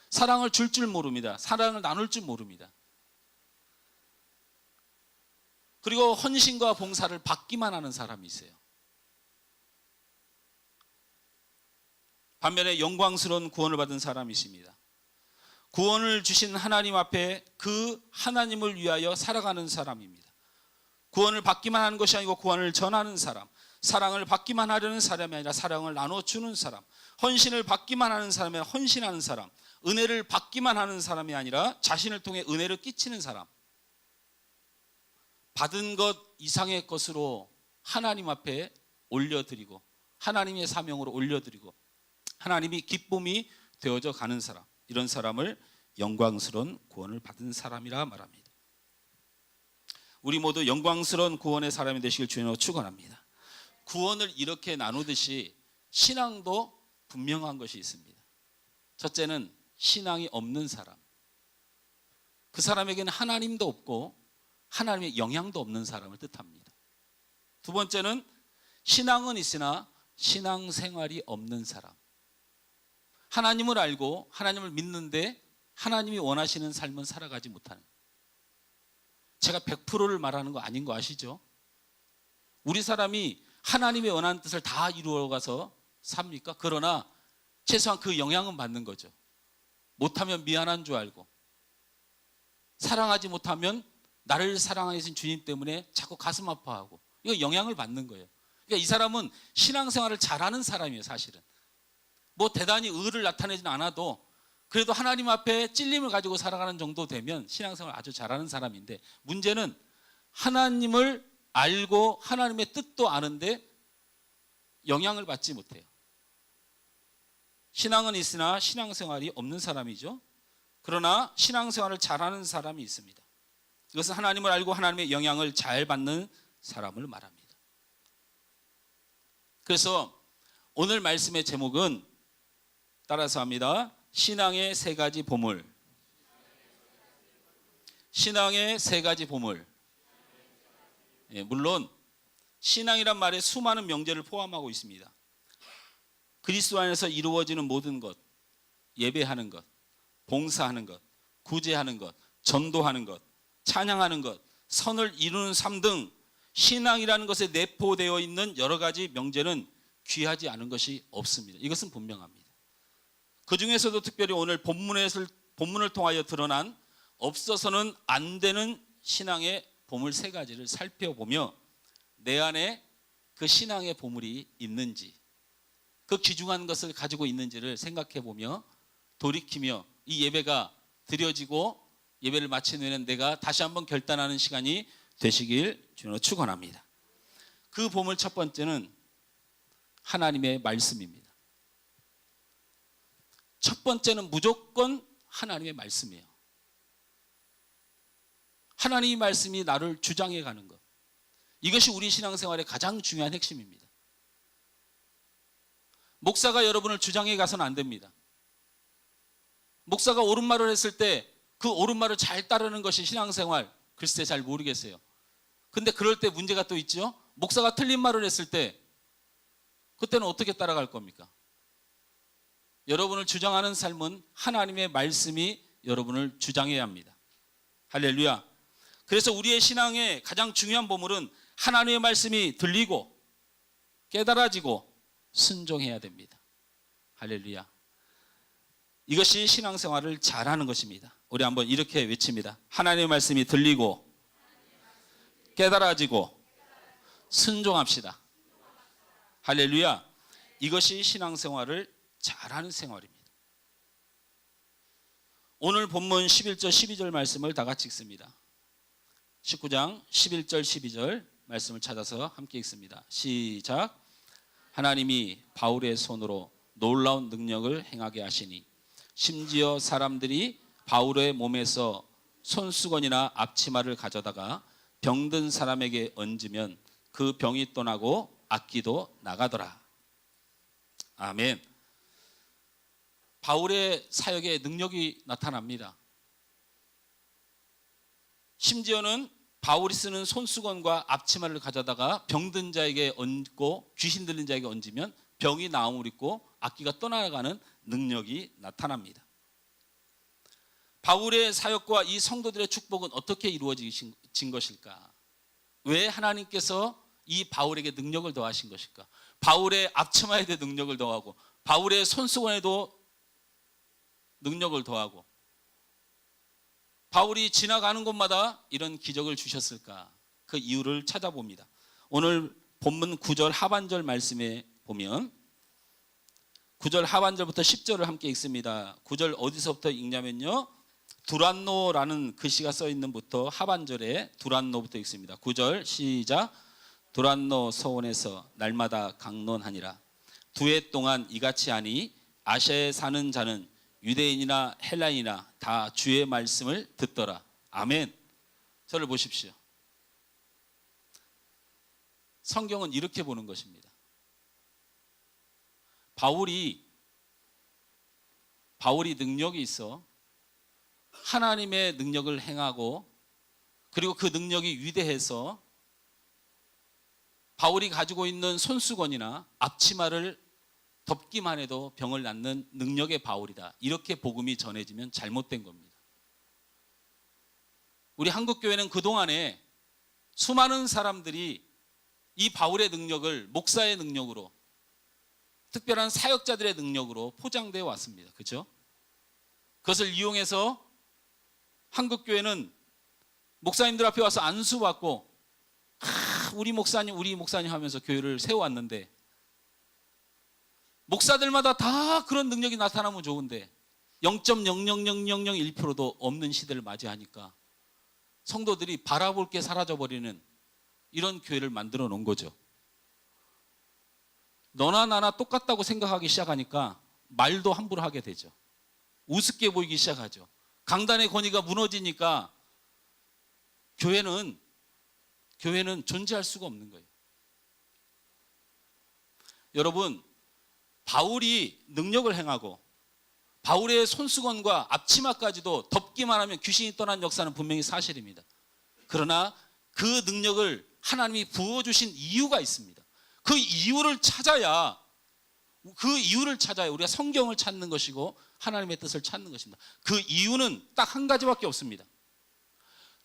사랑을 줄 줄 모릅니다. 사랑을 나눌 줄 모릅니다. 그리고 헌신과 봉사를 받기만 하는 사람이 있어요. 반면에 영광스러운 구원을 받은 사람이십니다. 구원을 주신 하나님 앞에 그 하나님을 위하여 살아가는 사람입니다. 구원을 받기만 하는 것이 아니고 구원을 전하는 사람, 사랑을 받기만 하려는 사람이 아니라 사랑을 나눠주는 사람, 헌신을 받기만 하는 사람이 아니라 헌신하는 사람, 은혜를 받기만 하는 사람이 아니라 자신을 통해 은혜를 끼치는 사람, 받은 것 이상의 것으로 하나님 앞에 올려드리고 하나님의 사명으로 올려드리고 하나님이 기쁨이 되어져 가는 사람, 이런 사람을 영광스러운 구원을 받은 사람이라 말합니다. 우리 모두 영광스러운 구원의 사람이 되시길 주님으로 축원합니다. 구원을 이렇게 나누듯이 신앙도 분명한 것이 있습니다. 첫째는 신앙이 없는 사람, 그 사람에게는 하나님도 없고 하나님의 영향도 없는 사람을 뜻합니다. 두 번째는 신앙은 있으나 신앙생활이 없는 사람, 하나님을 알고 하나님을 믿는데 하나님이 원하시는 삶은 살아가지 못하는, 제가 100%를 말하는 거 아닌 거 아시죠? 우리 사람이 하나님의 원하는 뜻을 다 이루어가서 삽니까? 그러나 최소한 그 영향은 받는 거죠. 못하면 미안한 줄 알고, 사랑하지 못하면 나를 사랑하신 주님 때문에 자꾸 가슴 아파하고, 이거 영향을 받는 거예요. 그러니까 이 사람은 신앙생활을 잘하는 사람이에요. 사실은 뭐 대단히 의를 나타내지는 않아도 그래도 하나님 앞에 찔림을 가지고 살아가는 정도 되면 신앙생활을 아주 잘하는 사람인데, 문제는 하나님을 알고 하나님의 뜻도 아는데 영향을 받지 못해요. 신앙은 있으나 신앙생활이 없는 사람이죠. 그러나 신앙생활을 잘하는 사람이 있습니다. 이것은 하나님을 알고 하나님의 영향을 잘 받는 사람을 말합니다. 그래서 오늘 말씀의 제목은 따라서 합니다. 신앙의 세 가지 보물. 신앙의 세 가지 보물. 물론 신앙이란 말에 수많은 명제를 포함하고 있습니다. 그리스도 안에서 이루어지는 모든 것, 예배하는 것, 봉사하는 것, 구제하는 것, 전도하는 것, 찬양하는 것, 선을 이루는 삶 등 신앙이라는 것에 내포되어 있는 여러 가지 명제는 귀하지 않은 것이 없습니다. 이것은 분명합니다. 그 중에서도 특별히 오늘 본문을 통하여 드러난 없어서는 안 되는 신앙의 보물 세 가지를 살펴보며 내 안에 그 신앙의 보물이 있는지, 그 귀중한 것을 가지고 있는지를 생각해 보며 돌이키며 이 예배가 드려지고 예배를 마친 후에는 내가 다시 한번 결단하는 시간이 되시길 주님으로 축원합니다. 그 보물 첫 번째는 하나님의 말씀입니다. 첫 번째는 무조건 하나님의 말씀이에요. 하나님의 말씀이 나를 주장해 가는 것, 이것이 우리 신앙생활의 가장 중요한 핵심입니다. 목사가 여러분을 주장해 가서는 안 됩니다. 목사가 옳은 말을 했을 때 그 옳은 말을 잘 따르는 것이 신앙생활, 글쎄 잘 모르겠어요. 근데 그럴 때 문제가 또 있죠. 목사가 틀린 말을 했을 때 그때는 어떻게 따라갈 겁니까? 여러분을 주장하는 삶은 하나님의 말씀이 여러분을 주장해야 합니다. 할렐루야. 그래서 우리의 신앙의 가장 중요한 보물은 하나님의 말씀이 들리고 깨달아지고 순종해야 됩니다. 할렐루야. 이것이 신앙생활을 잘하는 것입니다. 우리 한번 이렇게 외칩니다. 하나님의 말씀이 들리고 깨달아지고 순종합시다. 할렐루야. 이것이 신앙생활을 잘하는 생활입니다. 오늘 본문 11절 12절 말씀을 다 같이 읽습니다. 19장 11절 12절 말씀을 찾아서 함께 읽습니다. 시작. 하나님이 바울의 손으로 놀라운 능력을 행하게 하시니 심지어 사람들이 바울의 몸에서 손수건이나 앞치마를 가져다가 병든 사람에게 얹으면 그 병이 떠나고 악기도 나가더라. 아멘. 바울의 사역에 능력이 나타납니다. 심지어는 바울이 쓰는 손수건과 앞치마를 가져다가 병든 자에게 얹고 귀신 들린 자에게 얹으면 병이 나음을 입고 악기가 떠나가는 능력이 나타납니다. 바울의 사역과 이 성도들의 축복은 어떻게 이루어진 것일까? 왜 하나님께서 이 바울에게 능력을 더하신 것일까? 바울의 앞치마에 대해 능력을 더하고 바울의 손수건에도 능력을 더하고 바울이 지나가는 곳마다 이런 기적을 주셨을까? 그 이유를 찾아봅니다. 오늘 본문 9절 하반절 말씀에 보면 9절 하반절부터 10절을 함께 읽습니다. 9절 어디서부터 읽냐면요, 두란노라는 글씨가 써 있는 부터 하반절에 두란노부터 읽습니다. 9절 시작. 두란노 서원에서 날마다 강론하니라. 2해 동안 이같이 하니 아시아에 사는 자는 유대인이나 헬라인이나 다 주의 말씀을 듣더라. 아멘. 저를 보십시오. 성경은 이렇게 보는 것입니다. 바울이 능력이 있어 하나님의 능력을 행하고, 그리고 그 능력이 위대해서 바울이 가지고 있는 손수건이나 앞치마를 덮기만 해도 병을 낫는 능력의 바울이다, 이렇게 복음이 전해지면 잘못된 겁니다. 우리 한국교회는 그동안에 수많은 사람들이 이 바울의 능력을 목사의 능력으로, 특별한 사역자들의 능력으로 포장되어 왔습니다. 그렇죠? 그것을 이용해서 한국교회는 목사님들 앞에 와서 안수받고 우리 목사님 하면서 교회를 세워왔는데, 목사들마다 다 그런 능력이 나타나면 좋은데 0.00001%도 없는 시대를 맞이하니까 성도들이 바라볼 게 사라져버리는 이런 교회를 만들어 놓은 거죠. 너나 나나 똑같다고 생각하기 시작하니까 말도 함부로 하게 되죠. 우습게 보이기 시작하죠. 강단의 권위가 무너지니까 교회는 존재할 수가 없는 거예요. 여러분, 바울이 능력을 행하고 바울의 손수건과 앞치마까지도 덮기만 하면 귀신이 떠난 역사는 분명히 사실입니다. 그러나 그 능력을 하나님이 부어주신 이유가 있습니다. 그 이유를 찾아야 우리가 성경을 찾는 것이고 하나님의 뜻을 찾는 것입니다. 그 이유는 딱 한 가지밖에 없습니다.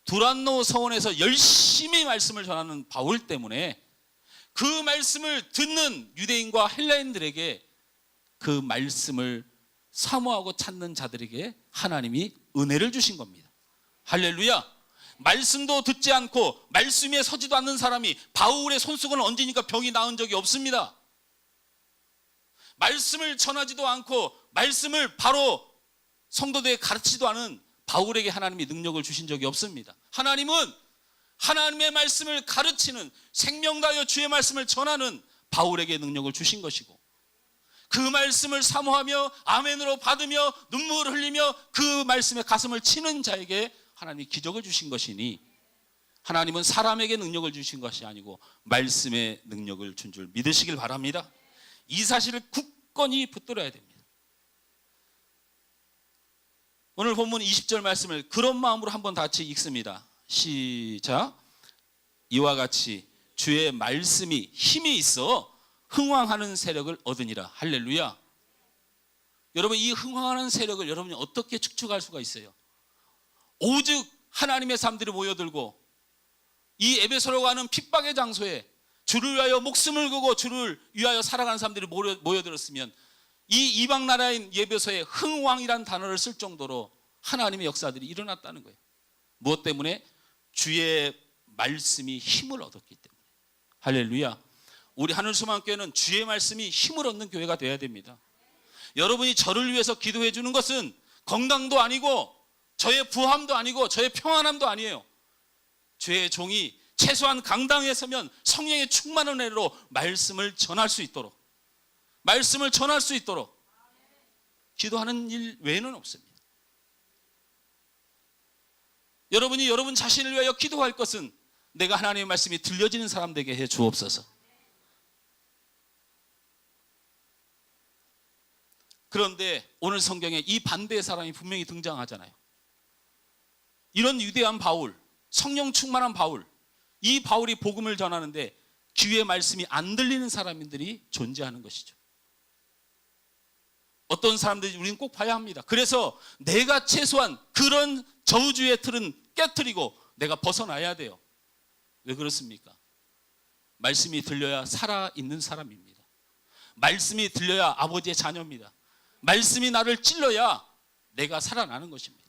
두란노 서원에서 열심히 말씀을 전하는 바울 때문에 그 말씀을 듣는 유대인과 헬라인들에게 그 말씀을 사모하고 찾는 자들에게 하나님이 은혜를 주신 겁니다. 할렐루야. 말씀도 듣지 않고 말씀 위에 서지도 않는 사람이 바울의 손수건을 얹으니까 병이 나은 적이 없습니다. 말씀을 전하지도 않고 말씀을 바로 성도들에게 가르치지도 않은 바울에게 하나님이 능력을 주신 적이 없습니다. 하나님은 하나님의 말씀을 가르치는, 생명 다하여 주의 말씀을 전하는 바울에게 능력을 주신 것이고, 그 말씀을 사모하며 아멘으로 받으며 눈물을 흘리며 그 말씀에 가슴을 치는 자에게 하나님이 기적을 주신 것이니, 하나님은 사람에게 능력을 주신 것이 아니고 말씀의 능력을 준 줄 믿으시길 바랍니다. 이 사실을 굳건히 붙들어야 됩니다. 오늘 본문 20절 말씀을 그런 마음으로 한번 같이 읽습니다. 시작. 이와 같이 주의 말씀이 힘이 있어 흥왕하는 세력을 얻으니라. 할렐루야. 여러분, 이 흥왕하는 세력을 여러분이 어떻게 축적할 수가 있어요? 오직 하나님의 사람들이 모여들고 이 에베소로 가는 핍박의 장소에 주를 위하여 목숨을 걸고 주를 위하여 살아가는 사람들이 모여들었으면 이 이방 나라인 에베소에 흥왕이라는 단어를 쓸 정도로 하나님의 역사들이 일어났다는 거예요. 무엇 때문에? 주의 말씀이 힘을 얻었기 때문에. 할렐루야. 우리 하늘소망교회는 주의 말씀이 힘을 얻는 교회가 되어야 됩니다. 여러분이 저를 위해서 기도해 주는 것은 건강도 아니고 저의 부함도 아니고 저의 평안함도 아니에요. 주의 종이 최소한 강당에 서면 성령의 충만한 은혜로 말씀을 전할 수 있도록 기도하는 일 외에는 없습니다. 여러분이 여러분 자신을 위하여 기도할 것은 내가 하나님의 말씀이 들려지는 사람들에게 해 주옵소서. 그런데 오늘 성경에 이 반대의 사람이 분명히 등장하잖아요. 이런 위대한 바울, 성령 충만한 바울, 이 바울이 복음을 전하는데 귀의 말씀이 안 들리는 사람들이 존재하는 것이죠. 어떤 사람들이 우리는 꼭 봐야 합니다. 그래서 내가 최소한 그런 저주의 틀은 깨트리고 내가 벗어나야 돼요. 왜 그렇습니까? 말씀이 들려야 살아있는 사람입니다. 말씀이 들려야 아버지의 자녀입니다. 말씀이 나를 찔러야 내가 살아나는 것입니다.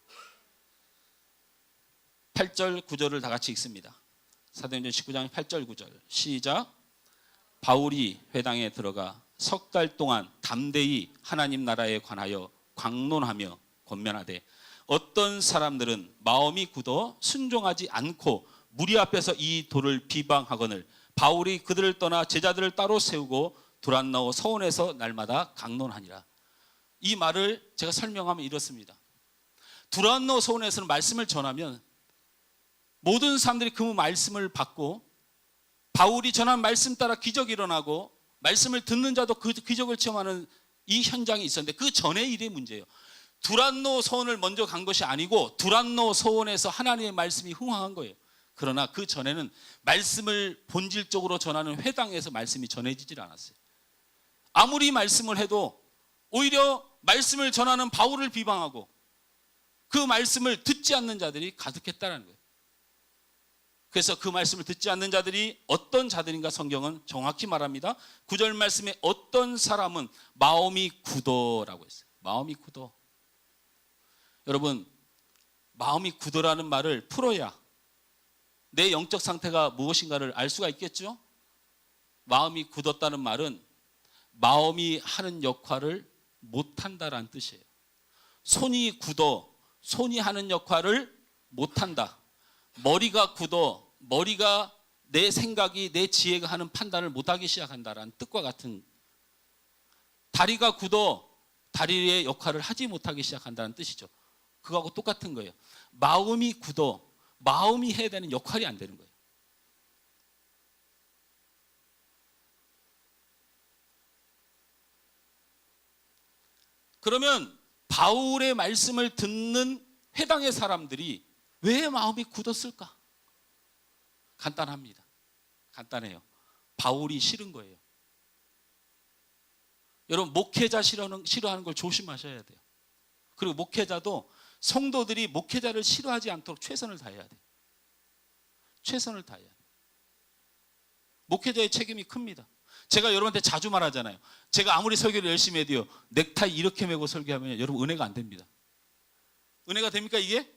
8절 9절을 다 같이 읽습니다. 사도행전 19장 8절 9절 시작. 바울이 회당에 들어가 석 달 동안 담대히 하나님 나라에 관하여 광론하며 권면하되 어떤 사람들은 마음이 굳어 순종하지 않고 무리 앞에서 이 도를 비방하거늘 바울이 그들을 떠나 제자들을 따로 세우고 두란노 서원에서 날마다 강론하니라. 이 말을 제가 설명하면 이렇습니다. 두란노 서원에서는 말씀을 전하면 모든 사람들이 그 말씀을 받고 바울이 전한 말씀 따라 기적이 일어나고 말씀을 듣는 자도 그 기적을 체험하는 이 현장이 있었는데 그 전의 일이 문제예요. 두란노 서원을 먼저 간 것이 아니고 두란노 서원에서 하나님의 말씀이 흥황한 거예요. 그러나 그 전에는 말씀을 본질적으로 전하는 회당에서 말씀이 전해지질 않았어요. 아무리 말씀을 해도 오히려 말씀을 전하는 바울을 비방하고 그 말씀을 듣지 않는 자들이 가득했다는 거예요. 그래서 그 말씀을 듣지 않는 자들이 어떤 자들인가 성경은 정확히 말합니다. 9절 말씀에 어떤 사람은 마음이 굳어라고 했어요. 마음이 굳어. 여러분, 마음이 굳어라는 말을 풀어야 내 영적 상태가 무엇인가를 알 수가 있겠죠? 마음이 굳었다는 말은 마음이 하는 역할을 못한다라는 뜻이에요. 손이 굳어 손이 하는 역할을 못한다. 머리가 굳어 머리가 내 생각이 내 지혜가 하는 판단을 못하기 시작한다라는 뜻과 같은, 다리가 굳어 다리의 역할을 하지 못하기 시작한다는 뜻이죠. 그거하고 똑같은 거예요. 마음이 굳어 마음이 해야 되는 역할이 안 되는 거예요. 그러면 바울의 말씀을 듣는 회당의 사람들이 왜 마음이 굳었을까? 간단합니다. 간단해요. 바울이 싫은 거예요. 여러분, 목회자 싫어하는 걸 조심하셔야 돼요. 그리고 목회자도 성도들이 목회자를 싫어하지 않도록 최선을 다해야 돼요. 최선을 다해야 돼요. 목회자의 책임이 큽니다. 제가 여러분한테 자주 말하잖아요. 제가 아무리 설교를 열심히 해도요, 넥타이 이렇게 메고 설교하면 여러분 은혜가 안 됩니다. 은혜가 됩니까 이게?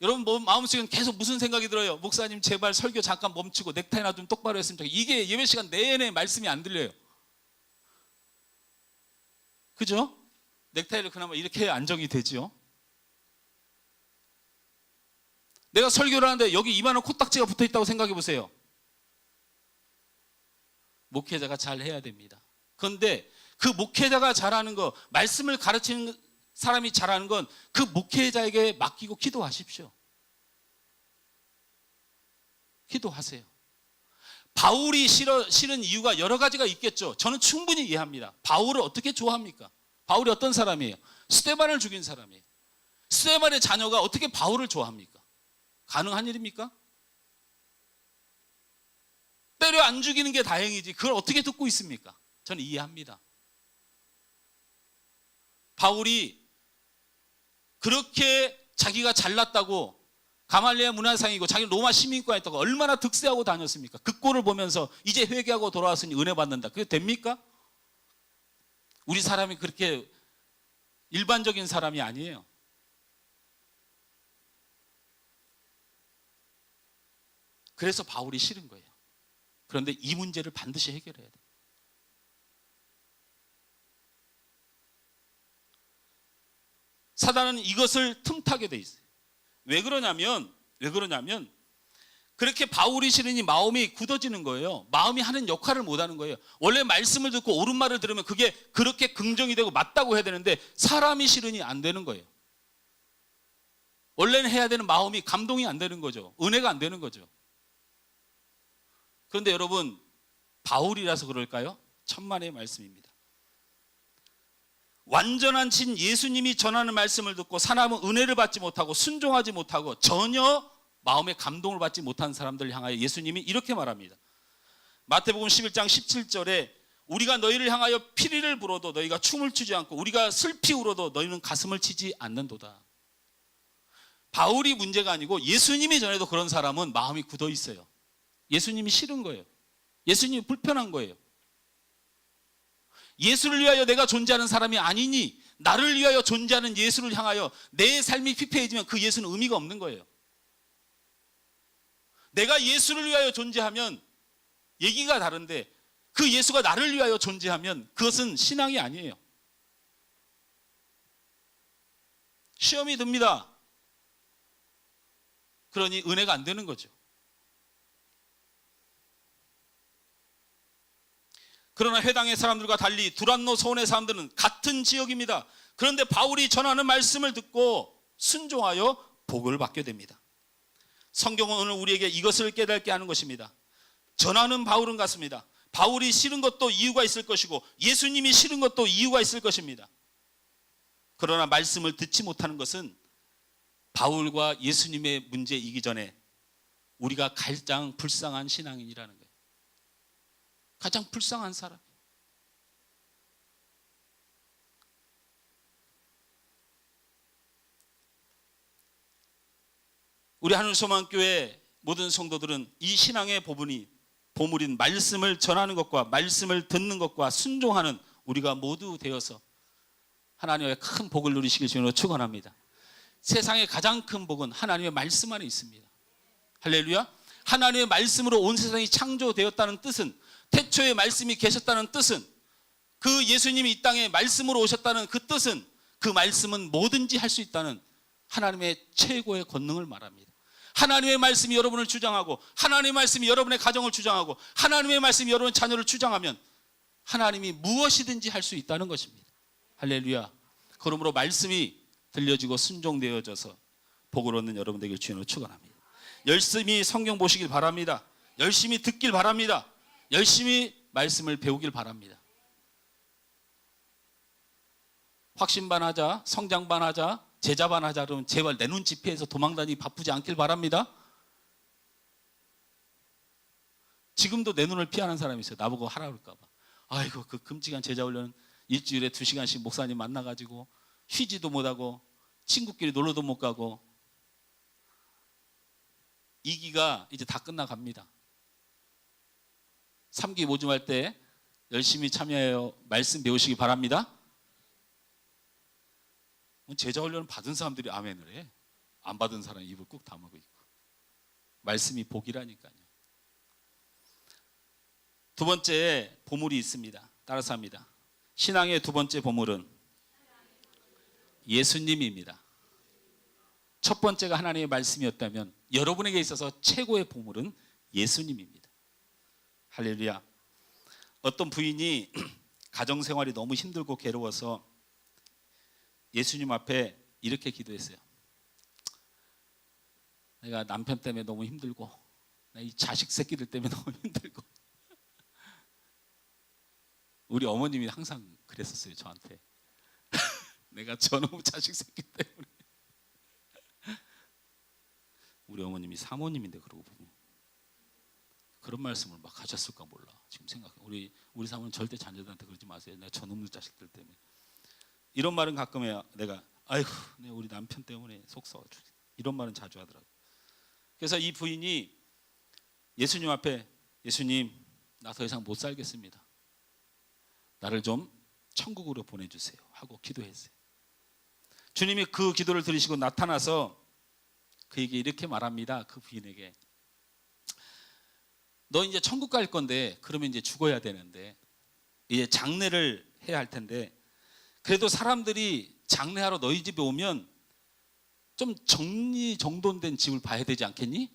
여러분 마음속에는 계속 무슨 생각이 들어요? 목사님 제발 설교 잠깐 멈추고 넥타이나 좀 똑바로 했으면 좋겠어요. 이게 예배 시간 내내 말씀이 안 들려요. 그죠? 넥타이를 그나마 이렇게 해야 안정이 되죠. 내가 설교를 하는데 여기 이만한 코딱지가 붙어 있다고 생각해 보세요. 목회자가 잘 해야 됩니다. 그런데 그 목회자가 잘하는 거, 말씀을 가르치는 사람이 잘하는 건 그 목회자에게 맡기고 기도하십시오. 기도하세요. 바울이 싫은 이유가 여러 가지가 있겠죠. 저는 충분히 이해합니다. 바울을 어떻게 좋아합니까? 바울이 어떤 사람이에요? 스데반을 죽인 사람이에요. 스데반의 자녀가 어떻게 바울을 좋아합니까? 가능한 일입니까? 때려 안 죽이는 게 다행이지 그걸 어떻게 듣고 있습니까? 저는 이해합니다. 바울이 그렇게 자기가 잘났다고, 가말리아 문화상이고 자기 로마 시민권이었다고 얼마나 득세하고 다녔습니까? 그 꼴을 보면서 이제 회개하고 돌아왔으니 은혜 받는다. 그게 됩니까? 우리 사람이 그렇게 일반적인 사람이 아니에요. 그래서 바울이 싫은 거예요. 그런데 이 문제를 반드시 해결해야 돼요. 사단은 이것을 틈타게 돼 있어요. 왜 그러냐면 그렇게 바울이 싫으니 마음이 굳어지는 거예요. 마음이 하는 역할을 못하는 거예요. 원래 말씀을 듣고 옳은 말을 들으면 그게 그렇게 긍정이 되고 맞다고 해야 되는데 사람이 싫으니 안 되는 거예요. 원래는 해야 되는 마음이 감동이 안 되는 거죠. 은혜가 안 되는 거죠. 그런데 여러분, 바울이라서 그럴까요? 천만의 말씀입니다. 완전한 신 예수님이 전하는 말씀을 듣고 사람은 은혜를 받지 못하고 순종하지 못하고 전혀 마음의 감동을 받지 못한 사람들을 향하여 예수님이 이렇게 말합니다. 마태복음 11장 17절에 우리가 너희를 향하여 피리를 불어도 너희가 춤을 추지 않고 우리가 슬피 울어도 너희는 가슴을 치지 않는도다. 바울이 문제가 아니고 예수님이 전에도 그런 사람은 마음이 굳어 있어요. 예수님이 싫은 거예요. 예수님이 불편한 거예요. 예수를 위하여 내가 존재하는 사람이 아니니 나를 위하여 존재하는 예수를 향하여 내 삶이 피폐해지면 그 예수는 의미가 없는 거예요. 내가 예수를 위하여 존재하면 얘기가 다른데 그 예수가 나를 위하여 존재하면 그것은 신앙이 아니에요. 시험이 듭니다. 그러니 은혜가 안 되는 거죠. 그러나 회당의 사람들과 달리 두란노 서원의 사람들은 같은 지역입니다. 그런데 바울이 전하는 말씀을 듣고 순종하여 복을 받게 됩니다. 성경은 오늘 우리에게 이것을 깨닫게 하는 것입니다. 전하는 바울은 같습니다. 바울이 싫은 것도 이유가 있을 것이고 예수님이 싫은 것도 이유가 있을 것입니다. 그러나 말씀을 듣지 못하는 것은 바울과 예수님의 문제이기 전에 우리가 가장 불쌍한 신앙인이라는 거예요. 가장 불쌍한 사람. 우리 하늘소망교회 모든 성도들은 이 신앙의 보물인 말씀을 전하는 것과 말씀을 듣는 것과 순종하는 우리가 모두 되어서 하나님의 큰 복을 누리시길 주님으로 축원합니다. 세상의 가장 큰 복은 하나님의 말씀 안에 있습니다. 할렐루야. 하나님의 말씀으로 온 세상이 창조되었다는 뜻은, 태초에 말씀이 계셨다는 뜻은, 그 예수님이 이 땅에 말씀으로 오셨다는 그 뜻은, 그 말씀은 뭐든지 할 수 있다는 하나님의 최고의 권능을 말합니다. 하나님의 말씀이 여러분을 주장하고, 하나님의 말씀이 여러분의 가정을 주장하고, 하나님의 말씀이 여러분의 자녀를 주장하면 하나님이 무엇이든지 할 수 있다는 것입니다. 할렐루야. 그러므로 말씀이 들려지고 순종되어져서 복을 얻는 여러분 되길 주님으로 축원합니다. 열심히 성경 보시길 바랍니다. 열심히 듣길 바랍니다. 열심히 말씀을 배우길 바랍니다. 확신반 하자, 성장반 하자, 제자반 하자 그러면 제발 내 눈 집회에서 도망다니기 바쁘지 않길 바랍니다. 지금도 내 눈을 피하는 사람이 있어요. 나보고 하라 그럴까 봐. 아이고 그 끔찍한 제자 훈련은 일주일에 2시간씩 목사님 만나가지고 쉬지도 못하고 친구끼리 놀러도 못 가고, 이 기가 이제 다 끝나갑니다. 3기 모집할 때 열심히 참여하여 말씀 배우시기 바랍니다. 제자 훈련 받은 사람들이 아멘을 해. 안 받은 사람은 입을 꾹 다물고 있고. 말씀이 복이라니까요. 두 번째 보물이 있습니다. 따라서 합니다. 신앙의 두 번째 보물은 예수님입니다. 첫 번째가 하나님의 말씀이었다면 여러분에게 있어서 최고의 보물은 예수님입니다. 할렐루야. 어떤 부인이 가정생활이 너무 힘들고 괴로워서 예수님 앞에 이렇게 기도했어요. 내가 남편 때문에 너무 힘들고, 이 자식 새끼들 때문에 너무 힘들고. 우리 어머님이 항상 그랬었어요, 저한테. 내가 저놈의 자식 새끼 때문에. 우리 어머님이 사모님인데 그러고 보면 그런 말씀을 막 하셨을까 몰라. 지금 생각해. 우리 사모는 절대 자녀들한테 그러지 마세요. 내가 저놈의 자식들 때문에. 이런 말은 가끔 해요. 내가 아이고, 내가 우리 남편 때문에 속 썩어. 이런 말은 자주 하더라고요. 그래서 이 부인이 예수님 앞에, 예수님, 나 더 이상 못 살겠습니다. 나를 좀 천국으로 보내주세요 하고 기도했어요. 주님이 그 기도를 들으시고 나타나서 그에게 이렇게 말합니다. 그 부인에게, 너 이제 천국 갈 건데, 그러면 이제 죽어야 되는데, 이제 장례를 해야 할 텐데, 그래도 사람들이 장례하러 너희 집에 오면 좀 정리정돈된 집을 봐야 되지 않겠니?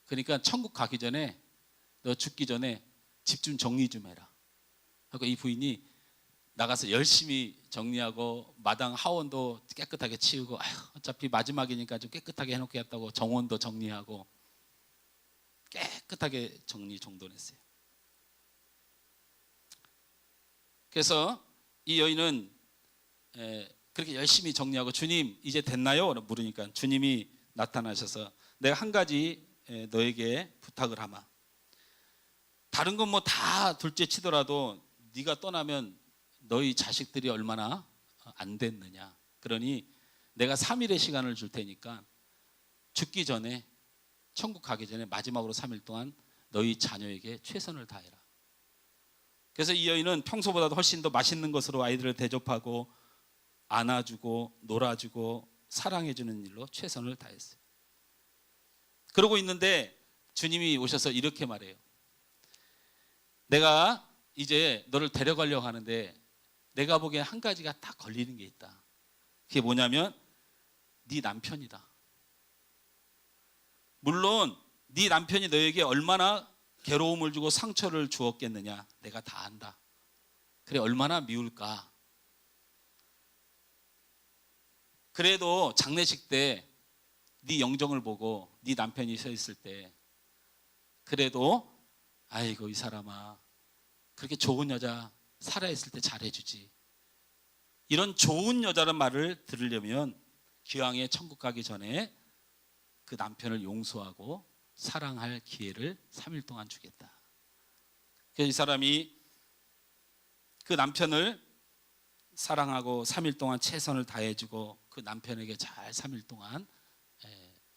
그러니까 천국 가기 전에, 너 죽기 전에 집 좀 정리 좀 해라. 하고 이 부인이 나가서 열심히 정리하고, 마당 하원도 깨끗하게 치우고, 어차피 마지막이니까 좀 깨끗하게 해놓겠다고 정원도 정리하고 깨끗하게 정리정돈했어요. 그래서 이 여인은 그렇게 열심히 정리하고, 주님 이제 됐나요? 물으니까 주님이 나타나셔서, 내가 한 가지 너에게 부탁을 하마. 다른 건 뭐 다 둘째 치더라도 네가 떠나면 너희 자식들이 얼마나 안 됐느냐. 그러니 내가 3일의 시간을 줄 테니까 죽기 전에, 천국 가기 전에 마지막으로 3일 동안 너희 자녀에게 최선을 다해라. 그래서 이 여인은 평소보다도 훨씬 더 맛있는 것으로 아이들을 대접하고 안아주고 놀아주고 사랑해주는 일로 최선을 다했어요. 그러고 있는데 주님이 오셔서 이렇게 말해요. 내가 이제 너를 데려가려고 하는데 내가 보기엔 한 가지가 딱 걸리는 게 있다. 그게 뭐냐면 네 남편이다. 물론 네 남편이 너에게 얼마나 괴로움을 주고 상처를 주었겠느냐 내가 다 안다. 그래 얼마나 미울까. 그래도 장례식 때 네 영정을 보고 네 남편이 서 있을 때 그래도 아이고 이 사람아 그렇게 좋은 여자 살아있을 때 잘해주지. 이런 좋은 여자란 말을 들으려면 기왕에 천국 가기 전에 그 남편을 용서하고 사랑할 기회를 3일 동안 주겠다. 그래서 이 사람이 그 남편을 사랑하고 3일 동안 최선을 다해주고 그 남편에게 잘 3일 동안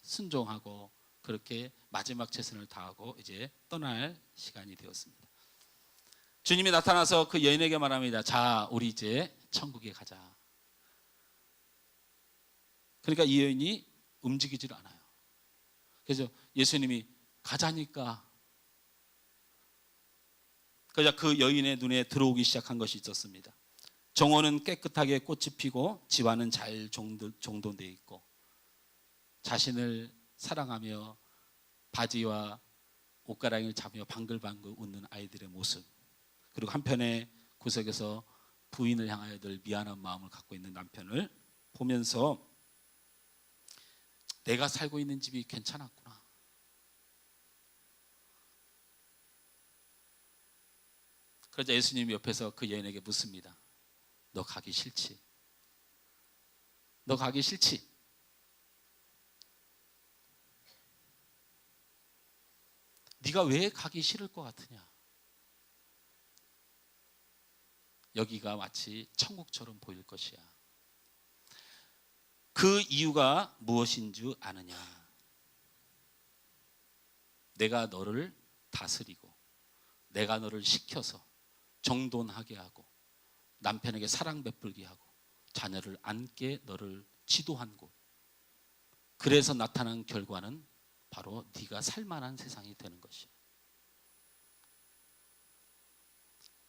순종하고 그렇게 마지막 최선을 다하고 이제 떠날 시간이 되었습니다. 주님이 나타나서 그 여인에게 말합니다. 자, 우리 이제 천국에 가자. 그러니까 이 여인이 움직이질 않아요. 그래서 예수님이 가자니까 그러자 그 여인의 눈에 들어오기 시작한 것이 있었습니다. 정원은 깨끗하게 꽃이 피고 집안은 잘 정돈되어 있고 자신을 사랑하며 바지와 옷가랑이를 차며 방글방글 웃는 아이들의 모습, 그리고 한편의 구석에서 부인을 향하여 늘 미안한 마음을 갖고 있는 남편을 보면서 내가 살고 있는 집이 괜찮았구나. 그러자 예수님이 옆에서 그 여인에게 묻습니다. 너 가기 싫지? 너 가기 싫지? 네가 왜 가기 싫을 것 같으냐? 여기가 마치 천국처럼 보일 것이야. 그 이유가 무엇인 줄 아느냐? 내가 너를 다스리고 내가 너를 시켜서 정돈하게 하고 남편에게 사랑 베풀게 하고 자녀를 안게 너를 지도한 곳. 그래서 나타난 결과는 바로 네가 살만한 세상이 되는 것이야.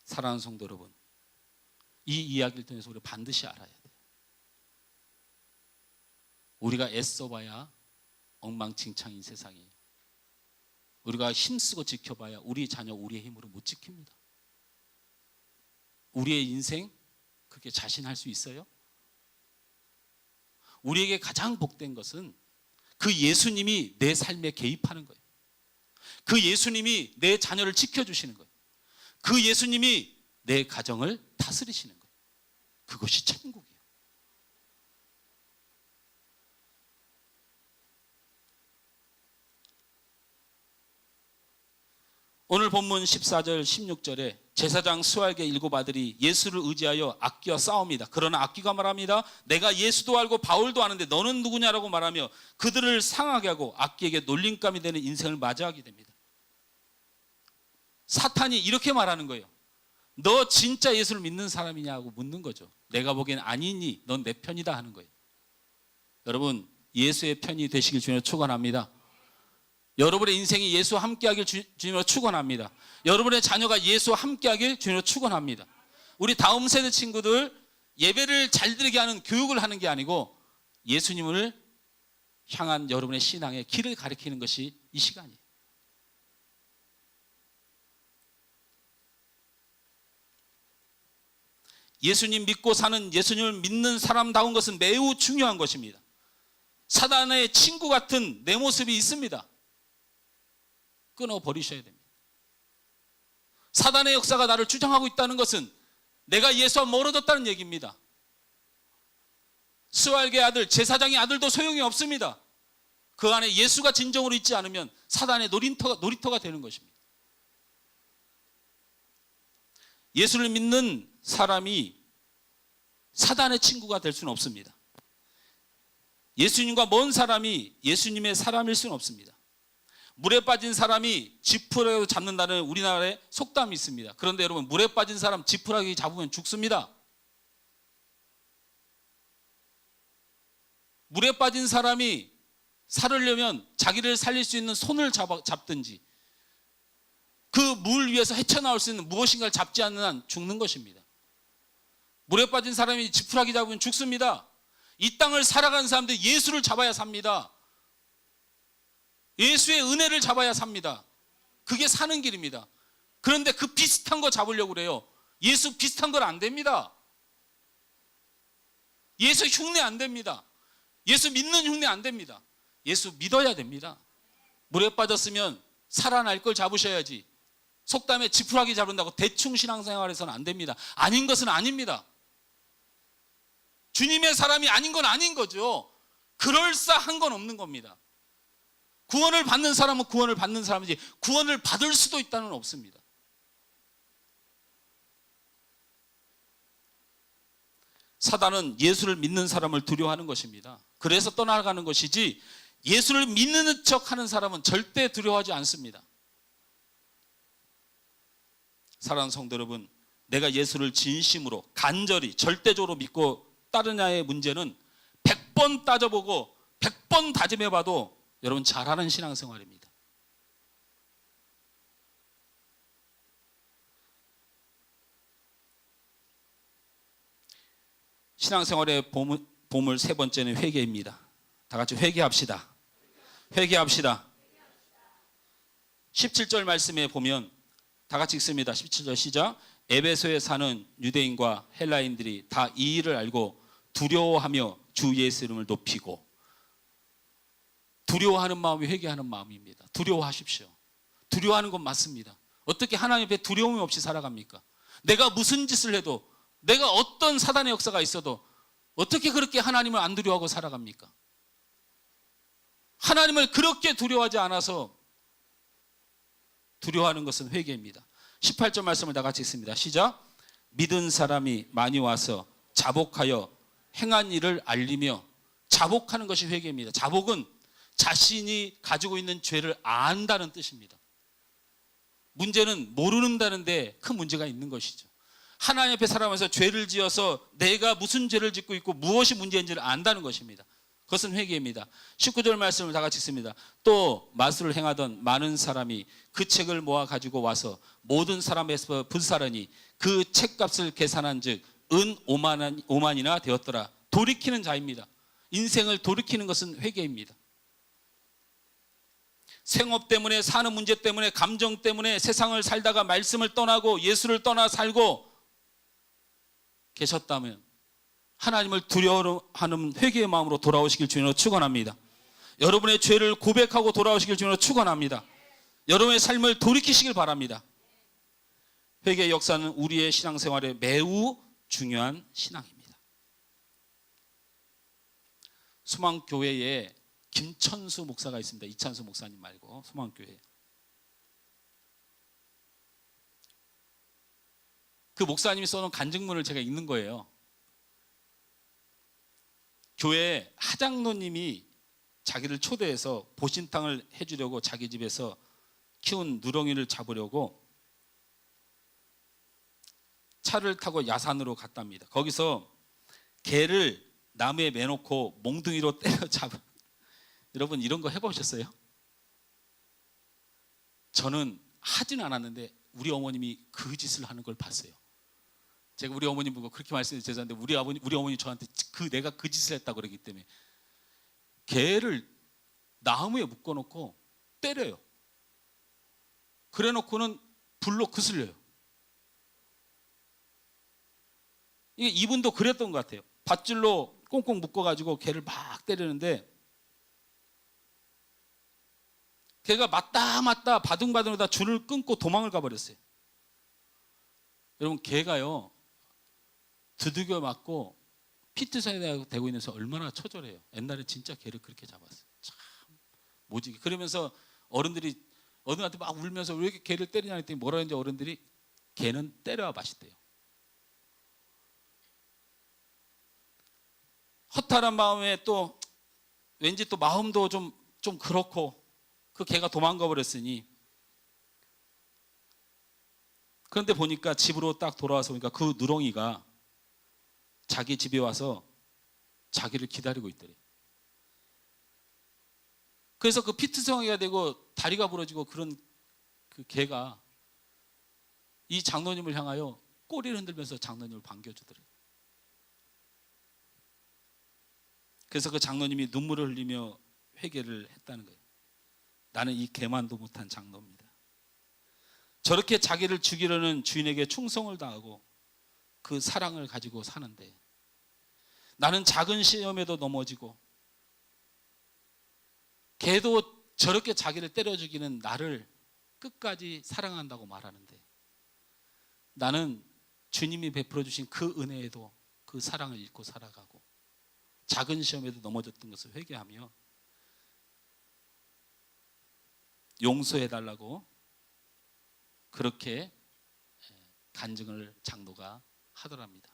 사랑하는 성도 여러분, 이 이야기를 통해서 우리가 반드시 알아야 돼요. 우리가 애써봐야 엉망진창인 세상이에요. 우리가 힘쓰고 지켜봐야 우리 자녀 우리의 힘으로 못 지킵니다. 우리의 인생 그렇게 자신할 수 있어요? 우리에게 가장 복된 것은 그 예수님이 내 삶에 개입하는 거예요. 그 예수님이 내 자녀를 지켜주시는 거예요. 그 예수님이 내 가정을 다스리시는 거예요. 그것이 천국이에요. 오늘 본문 14절 16절에 제사장 스왈의 7 아들이 예수를 의지하여 악기와 싸웁니다. 그러나 악기가 말합니다. 내가 예수도 알고 바울도 아는데 너는 누구냐라고 말하며 그들을 상하게 하고 악기에게 놀림감이 되는 인생을 맞이하게 됩니다. 사탄이 이렇게 말하는 거예요. 너 진짜 예수를 믿는 사람이냐고 묻는 거죠. 내가 보기엔 아니니 넌 내 편이다 하는 거예요. 여러분, 예수의 편이 되시길 주님으로 축원합니다. 여러분의 인생이 예수와 함께하길 주님으로 축원합니다. 여러분의 자녀가 예수와 함께하길 주님으로 축원합니다. 우리 다음 세대 친구들 예배를 잘 드리게 하는 교육을 하는 게 아니고 예수님을 향한 여러분의 신앙의 길을 가리키는 것이 이 시간이에요. 예수님 믿고 사는, 예수님을 믿는 사람다운 것은 매우 중요한 것입니다. 사단의 친구 같은 내 모습이 있습니다. 끊어버리셔야 됩니다. 사단의 역사가 나를 주장하고 있다는 것은 내가 예수와 멀어졌다는 얘기입니다. 스왈의 아들, 제사장의 아들도 소용이 없습니다. 그 안에 예수가 진정으로 있지 않으면 사단의 놀이터가 되는 것입니다. 예수를 믿는 사람이 사단의 친구가 될 수는 없습니다. 예수님과 먼 사람이 예수님의 사람일 수는 없습니다. 물에 빠진 사람이 지푸라기로 잡는다는 우리나라의 속담이 있습니다. 그런데 여러분, 물에 빠진 사람 지푸라기 잡으면 죽습니다. 물에 빠진 사람이 살으려면 자기를 살릴 수 있는 손을 잡든지 그 물 위에서 헤쳐나올 수 있는 무엇인가를 잡지 않는 한 죽는 것입니다. 물에 빠진 사람이 지푸라기 잡으면 죽습니다. 이 땅을 살아가는 사람들 예수를 잡아야 삽니다. 예수의 은혜를 잡아야 삽니다. 그게 사는 길입니다. 그런데 그 비슷한 거 잡으려고 그래요. 예수 비슷한 건 안 됩니다. 예수 흉내 안 됩니다. 예수 믿는 흉내 안 됩니다. 예수 믿어야 됩니다. 물에 빠졌으면 살아날 걸 잡으셔야지. 속담에 지푸라기 잡는다고 대충 신앙생활에서는 안 됩니다. 아닌 것은 아닙니다. 주님의 사람이 아닌 건 아닌 거죠. 그럴싸한 건 없는 겁니다. 구원을 받는 사람은 구원을 받는 사람이지 구원을 받을 수도 있다는 없습니다. 사단은 예수를 믿는 사람을 두려워하는 것입니다. 그래서 떠나가는 것이지 예수를 믿는 척하는 사람은 절대 두려워하지 않습니다. 사랑하는 성도 여러분, 내가 예수를 진심으로 간절히 절대적으로 믿고 따르냐의 문제는 100번 따져보고 100번 다짐해봐도 여러분 잘하는 신앙생활입니다. 신앙생활의 보물 세 번째는 회개입니다. 다 같이 회개합시다. 회개합시다. 17절 말씀에 보면 다 같이 읽습니다. 17절 시작. 에베소에 사는 유대인과 헬라인들이 다 이 일을 알고 두려워하며 주 예수 이름을 높이고. 두려워하는 마음이 회개하는 마음입니다. 두려워하십시오. 두려워하는 건 맞습니다. 어떻게 하나님 앞에 두려움이 없이 살아갑니까? 내가 무슨 짓을 해도, 내가 어떤 사단의 역사가 있어도 어떻게 그렇게 하나님을 안 두려워하고 살아갑니까? 하나님을 그렇게 두려워하지 않아서 두려워하는 것은 회개입니다. 18절 말씀을 다 같이 읽습니다. 시작. 믿은 사람이 많이 와서 자복하여 행한 일을 알리며. 자복하는 것이 회개입니다. 자복은 자신이 가지고 있는 죄를 안다는 뜻입니다. 문제는 모르는다는데 큰 문제가 있는 것이죠. 하나님 앞에 살아가면서 죄를 지어서 내가 무슨 죄를 짓고 있고 무엇이 문제인지를 안다는 것입니다. 그것은 회개입니다. 19절 말씀을 다 같이 읽습니다. 또 마술을 행하던 많은 사람이 그 책을 모아 가지고 와서 모든 사람에서 불사르니 그 책값을 계산한 즉 은 5만이나 되었더라. 돌이키는 자입니다. 인생을 돌이키는 것은 회개입니다. 생업 때문에, 사는 문제 때문에, 감정 때문에 세상을 살다가 말씀을 떠나고 예수를 떠나 살고 계셨다면 하나님을 두려워하는 회개의 마음으로 돌아오시길 주님으로 축원합니다. 여러분의 죄를 고백하고 돌아오시길 주님으로 축원합니다. 여러분의 삶을 돌이키시길 바랍니다. 회개의 역사는 우리의 신앙생활에 매우 중요한 신앙입니다. 소망교회에 김천수 목사가 있습니다. 이찬수 목사님 말고 소망교회. 그 목사님이 써놓은 간증문을 제가 읽는 거예요. 교회 하장로님이 자기를 초대해서 보신탕을 해주려고 자기 집에서 키운 누렁이를 잡으려고 차를 타고 야산으로 갔답니다. 거기서 개를 나무에 매놓고 몽둥이로 때려잡아. 여러분 이런 거 해보셨어요? 저는 하진 않았는데 우리 어머님이 그 짓을 하는 걸 봤어요. 제가 우리 어머님 보고 그렇게 말씀드려서 죄송한데 우리 어머니 저한테 내가 그 짓을 했다고 그러기 때문에 개를 나무에 묶어놓고 때려요. 그래놓고는 불로 그슬려요. 이분도 그랬던 것 같아요. 밧줄로 꽁꽁 묶어가지고 개를 막 때리는데 개가 맞다 바둥바둥하다 줄을 끊고 도망을 가버렸어요. 여러분 개가요 두들겨 맞고 피투성이 되고 있는서 얼마나 처절해요. 옛날에 진짜 개를 그렇게 잡았어요. 참 뭐지? 그러면서 어른들이 어른한테 막 울면서 왜 이렇게 개를 때리냐 했더니 뭐라 했는지 어른들이 개는 때려야 맛있대요. 허탈한 마음에 또 왠지 또 마음도 좀 그렇고 그 개가 도망가 버렸으니, 그런데 보니까 집으로 딱 돌아와서 보니까 그 누렁이가 자기 집에 와서 자기를 기다리고 있더래. 그래서 그 피투성이가 되고 다리가 부러지고 그런 그 개가 이 장로님을 향하여 꼬리를 흔들면서 장로님을 반겨주더래. 그래서 그 장로님이 눈물을 흘리며 회개를 했다는 거예요. 나는 이 개만도 못한 장로입니다. 저렇게 자기를 죽이려는 주인에게 충성을 다하고 그 사랑을 가지고 사는데, 나는 작은 시험에도 넘어지고 개도 저렇게 자기를 때려 죽이는 나를 끝까지 사랑한다고 말하는데, 나는 주님이 베풀어 주신 그 은혜에도 그 사랑을 잊고 살아가고 작은 시험에도 넘어졌던 것을 회개하며 용서해달라고 그렇게 간증을 장로가 하더랍니다.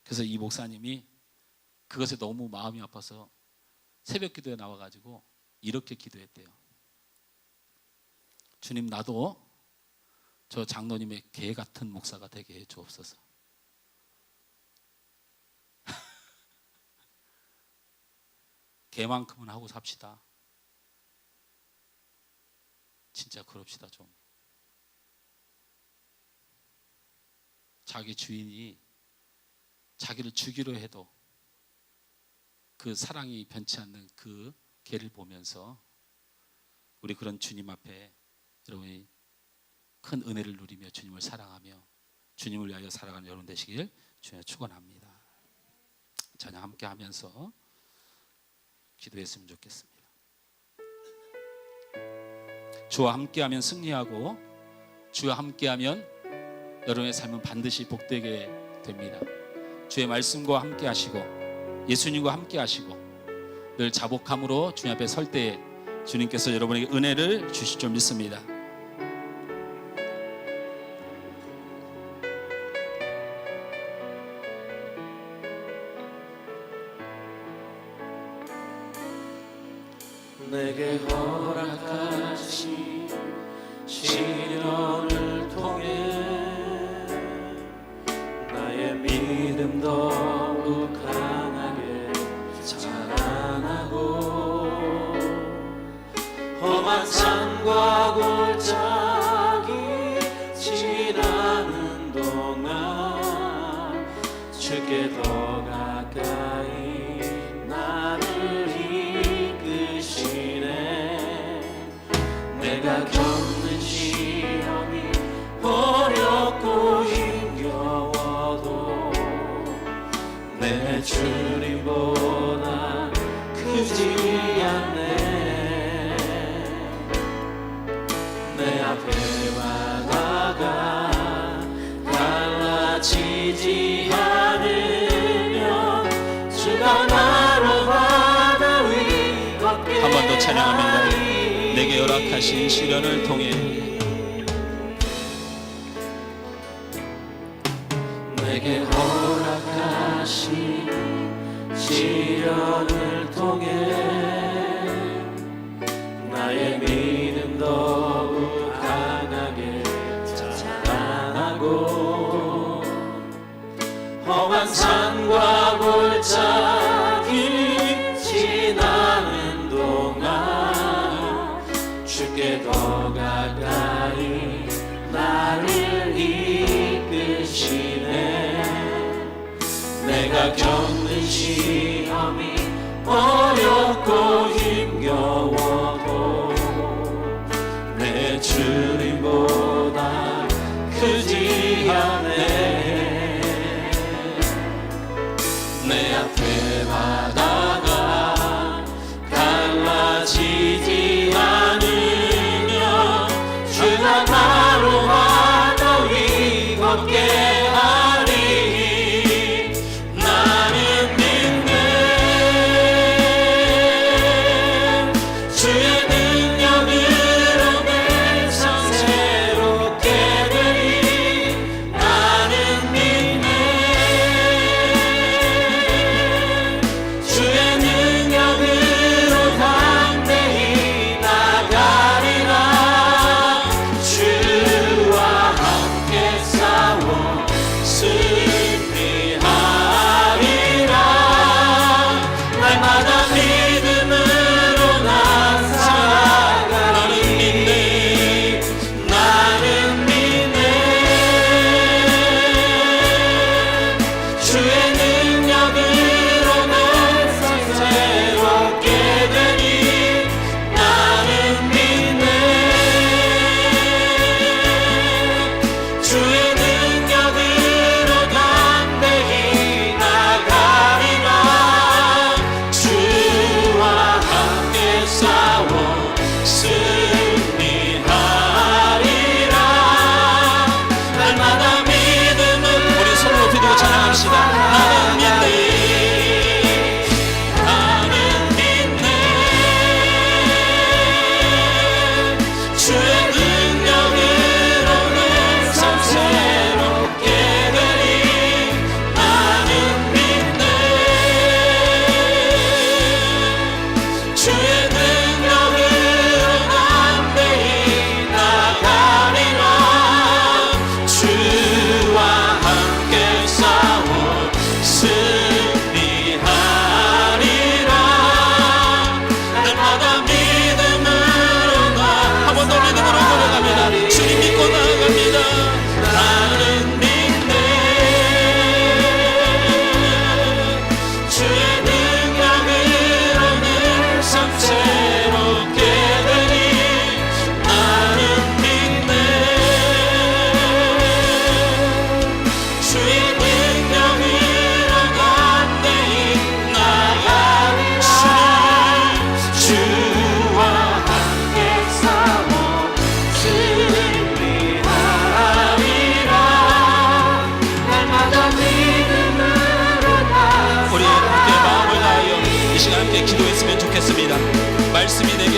그래서 이 목사님이 그것에 너무 마음이 아파서 새벽 기도에 나와가지고 이렇게 기도했대요. 주님, 나도 저 장로님의 개 같은 목사가 되게 해 주옵소서. 개만큼은 하고 삽시다. 진짜 그럽시다 좀. 자기 주인이 자기를 죽이려 해도 그 사랑이 변치 않는 그 개를 보면서 우리 그런 주님 앞에 여러분이 큰 은혜를 누리며 주님을 사랑하며 주님을 위하여 살아가는 여러분 되시길 주님 축원합니다. 찬양 함께 하면서 기도했으면 좋겠습니다. 주와 함께하면 승리하고 주와 함께하면 여러분의 삶은 반드시 복되게 됩니다. 주의 말씀과 함께 하시고 예수님과 함께 하시고 늘 자복함으로 주님 앞에 설 때에 주님께서 여러분에게 은혜를 주실 줄 믿습니다. 내게 허락하신 시련을 통해 나의 믿음 더욱 강하게 자라나고 험한 산과 골짜기 지나는 동안 주께 더 가까이 나를 내가 겪는 시험이 어렵고 힘겨워도 내 주님보다 크지 않네. 내 앞에 바다가 갈라지지 않으면 주가 나로 바다 위 걷게 한 번 더 찬양합니다. 내게 허락하신 시련을 통해 내게 허락하신 시련을 통해 나의 믿음 더욱 강하게 자라나고 험한 산과 골짜기 지나는 동안 주께 더 가까이 나를 이끄시네. 내가 겪는 시험이 어렵고 힘겨워도 내 주님보다 크지 않네. 내 앞에 바다가 갈라지지 않으면 주가 나로 바다 위 걷게 주의 능력으로 내 삶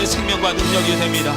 우리에게 생명과 능력이 됩니다.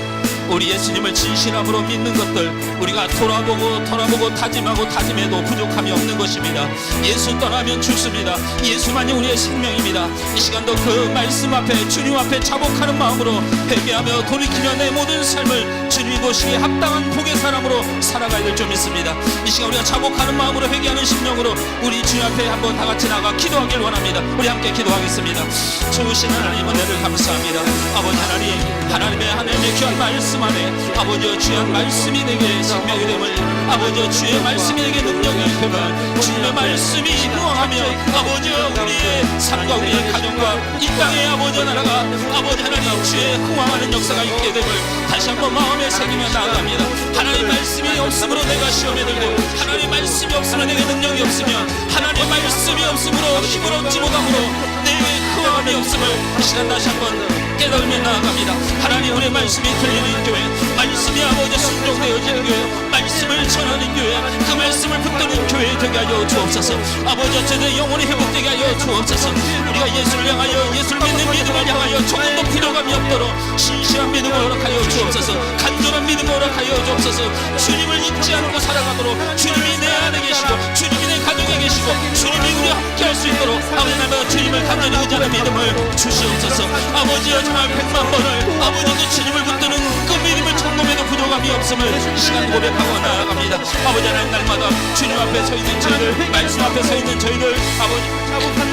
우리 예수님을 진실함으로 믿는 것들, 우리가 돌아보고 다짐하고 다짐해도 부족함이 없는 것입니다. 예수 떠나면 죽습니다. 예수만이 우리의 생명입니다. 이 시간도 그 말씀 앞에, 주님 앞에 자복하는 마음으로 회개하며 돌이키며 내 모든 삶을 주님이 보시기에 합당한 복의 사람으로 살아가야 될 줄 믿습니다. 이 시간 우리가 자복하는 마음으로 회개하는 심령으로 우리 주님 앞에 한번 다 같이 나가 기도하길 원합니다. 우리 함께 기도하겠습니다. 주신 하나님 은혜를 감사합니다. 아버지 하나님의 귀한 말씀 안에 아버지 귀한 말씀이 내게 생명이 됨을, 아버지 주의 말씀이 내게 능력이 됨을, 주의 말씀이 무항하며 아버지 우리의 삶과 우리의 가정과 이 땅의 아버지 나라가 아버지 하나님 주의 흥왕하는 역사가 있게 됨을 다시 한번 마음에 새기며 나아갑니다. 하나님 말씀이 없으므로 내가 시험에 들고, 하나님 말씀이 없으면 내게 능력이 없으며, 하나님 말씀이 없으므로 힘을 얻지 못함으로 내게 흐름이 없음을 이 시간 다시 한번 깨달으며 나아갑니다. 하나님 우리의 말씀이 들리는 교회, 말씀이 아버지 순종되어지는 교회, 말씀을 전하는 교회, 그 말씀을 붙드는 교회 되게 하여 주옵소서. 아버지 어쨌든 영혼이 회복되게 하여 주옵소서. 우리가 예수를 향하여, 예수를 믿는 믿음을 향하여 조금도 부족함이 없도록 신실한 믿음을 허락하여 주옵소서. 간절한 믿음을 허락하여 주옵소서. 주님을 잊지 않고 살아가도록 주님이 내 안에 계시고 주님이 내 가정에 계시고 주님이 우리와 함께 할 수 있도록 아버지 하나님 주님을 간절히 의지하는 믿음을 주시옵소서. 아버지여 정말 100만 번을 아버지도 주님을 붙드는 그 믿음을 점검해도 부족함이 없음을 시간 고백하고 나아갑니다. 아버지 하나님 날마다 주님 앞에 서 있는 저희들, 말씀 앞에 서 있는 저희들, 아버지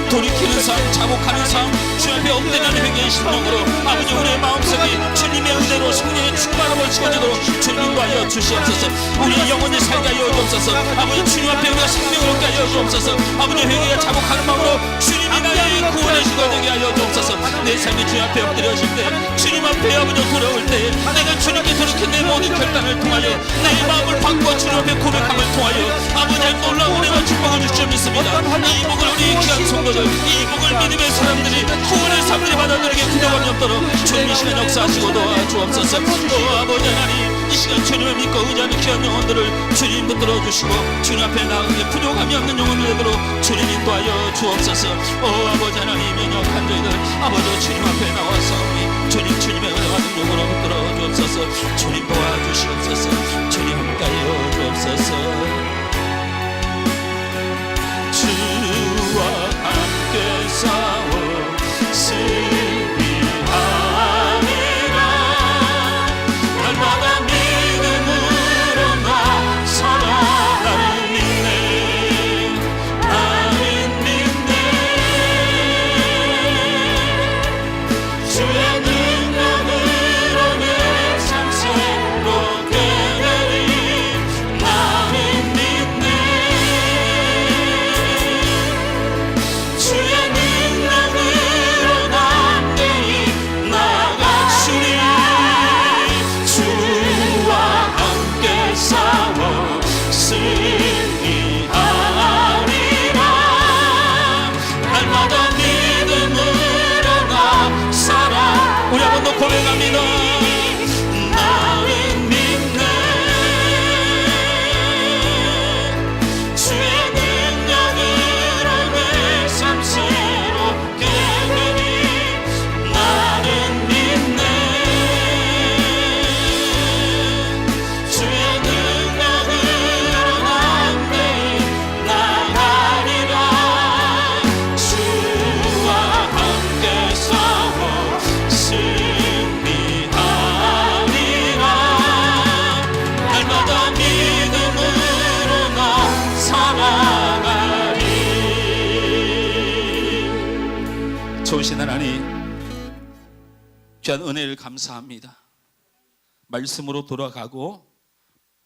돌이키는 삶, 자복하는 삶, 주님 앞에 엎드리는 회개의 심령으로 아버지 우리의 마음속이 주님의 은혜로 성령의 충만함을 채워지도록 주님 인도하여 주시옵소서. 우리의 영혼이 살게 하여 주옵소서. 아버지 주님 앞에 우리가 생명을 얻게 하여 주옵소서. 아버지 회개에 자복하는 마음으로 주님이 나의 구원의 주가 되게 하여 주옵소서. 내 삶이 주님 앞에 엎드려질 때, 주님 앞에 아버지 돌아올 때 내가 주님께 돌이킨 내 모든 결단을 통하여 내 마음을 바꾸어 주님 앞에 고백함을 통하여 아버지의 놀라운 은혜와 축복을 주시옵 믿습니다. 이 복을 우리 귀한 성도들, 이 복을 믿음의 사람들이, 구원의 사람들이 받아들이게 부족함이 없도록 주님 이 시간 역사하시고 도와주옵소서. 아버지 하나님 이 시간 주님을 믿고 의지하는 귀한 영혼들을 주님 붙들어 주시고 주님 앞에 나가게 부족함이 없는 영혼이 되도록 주님 인도하여 주옵소서. 아버지 하나님 연약한 저희들 아버지 주님 앞에 나와서 주님의 은혜와 능력으로 붙들어 주옵소서. 주님 도와주시옵소서. 주님 함께하여 주옵소서. 주와 함께 싸워 승리하리라. 날마다 믿음으로 나 살아가는 믿네, 나는 믿네. 주의 능력으로 내 삶 새롭게 되리, 나는 믿네. 주의 능력으로 담대히 나가주리. 주와 함께 싸워 승리하리라. 날마다 믿음으로 나 살아. 우리 한번 더 고백합니다. 나는 믿네. 주의 능력으로 내 삶 새롭게 되니, 나는 믿네. 주의 능력으로 담대히 나가리라. 주와 함께 싸워 승리하리라. 날마다 믿음으로 나 살아가리. 좋으신 하나님 귀한 은혜를 감사합니다. 말씀으로 돌아가고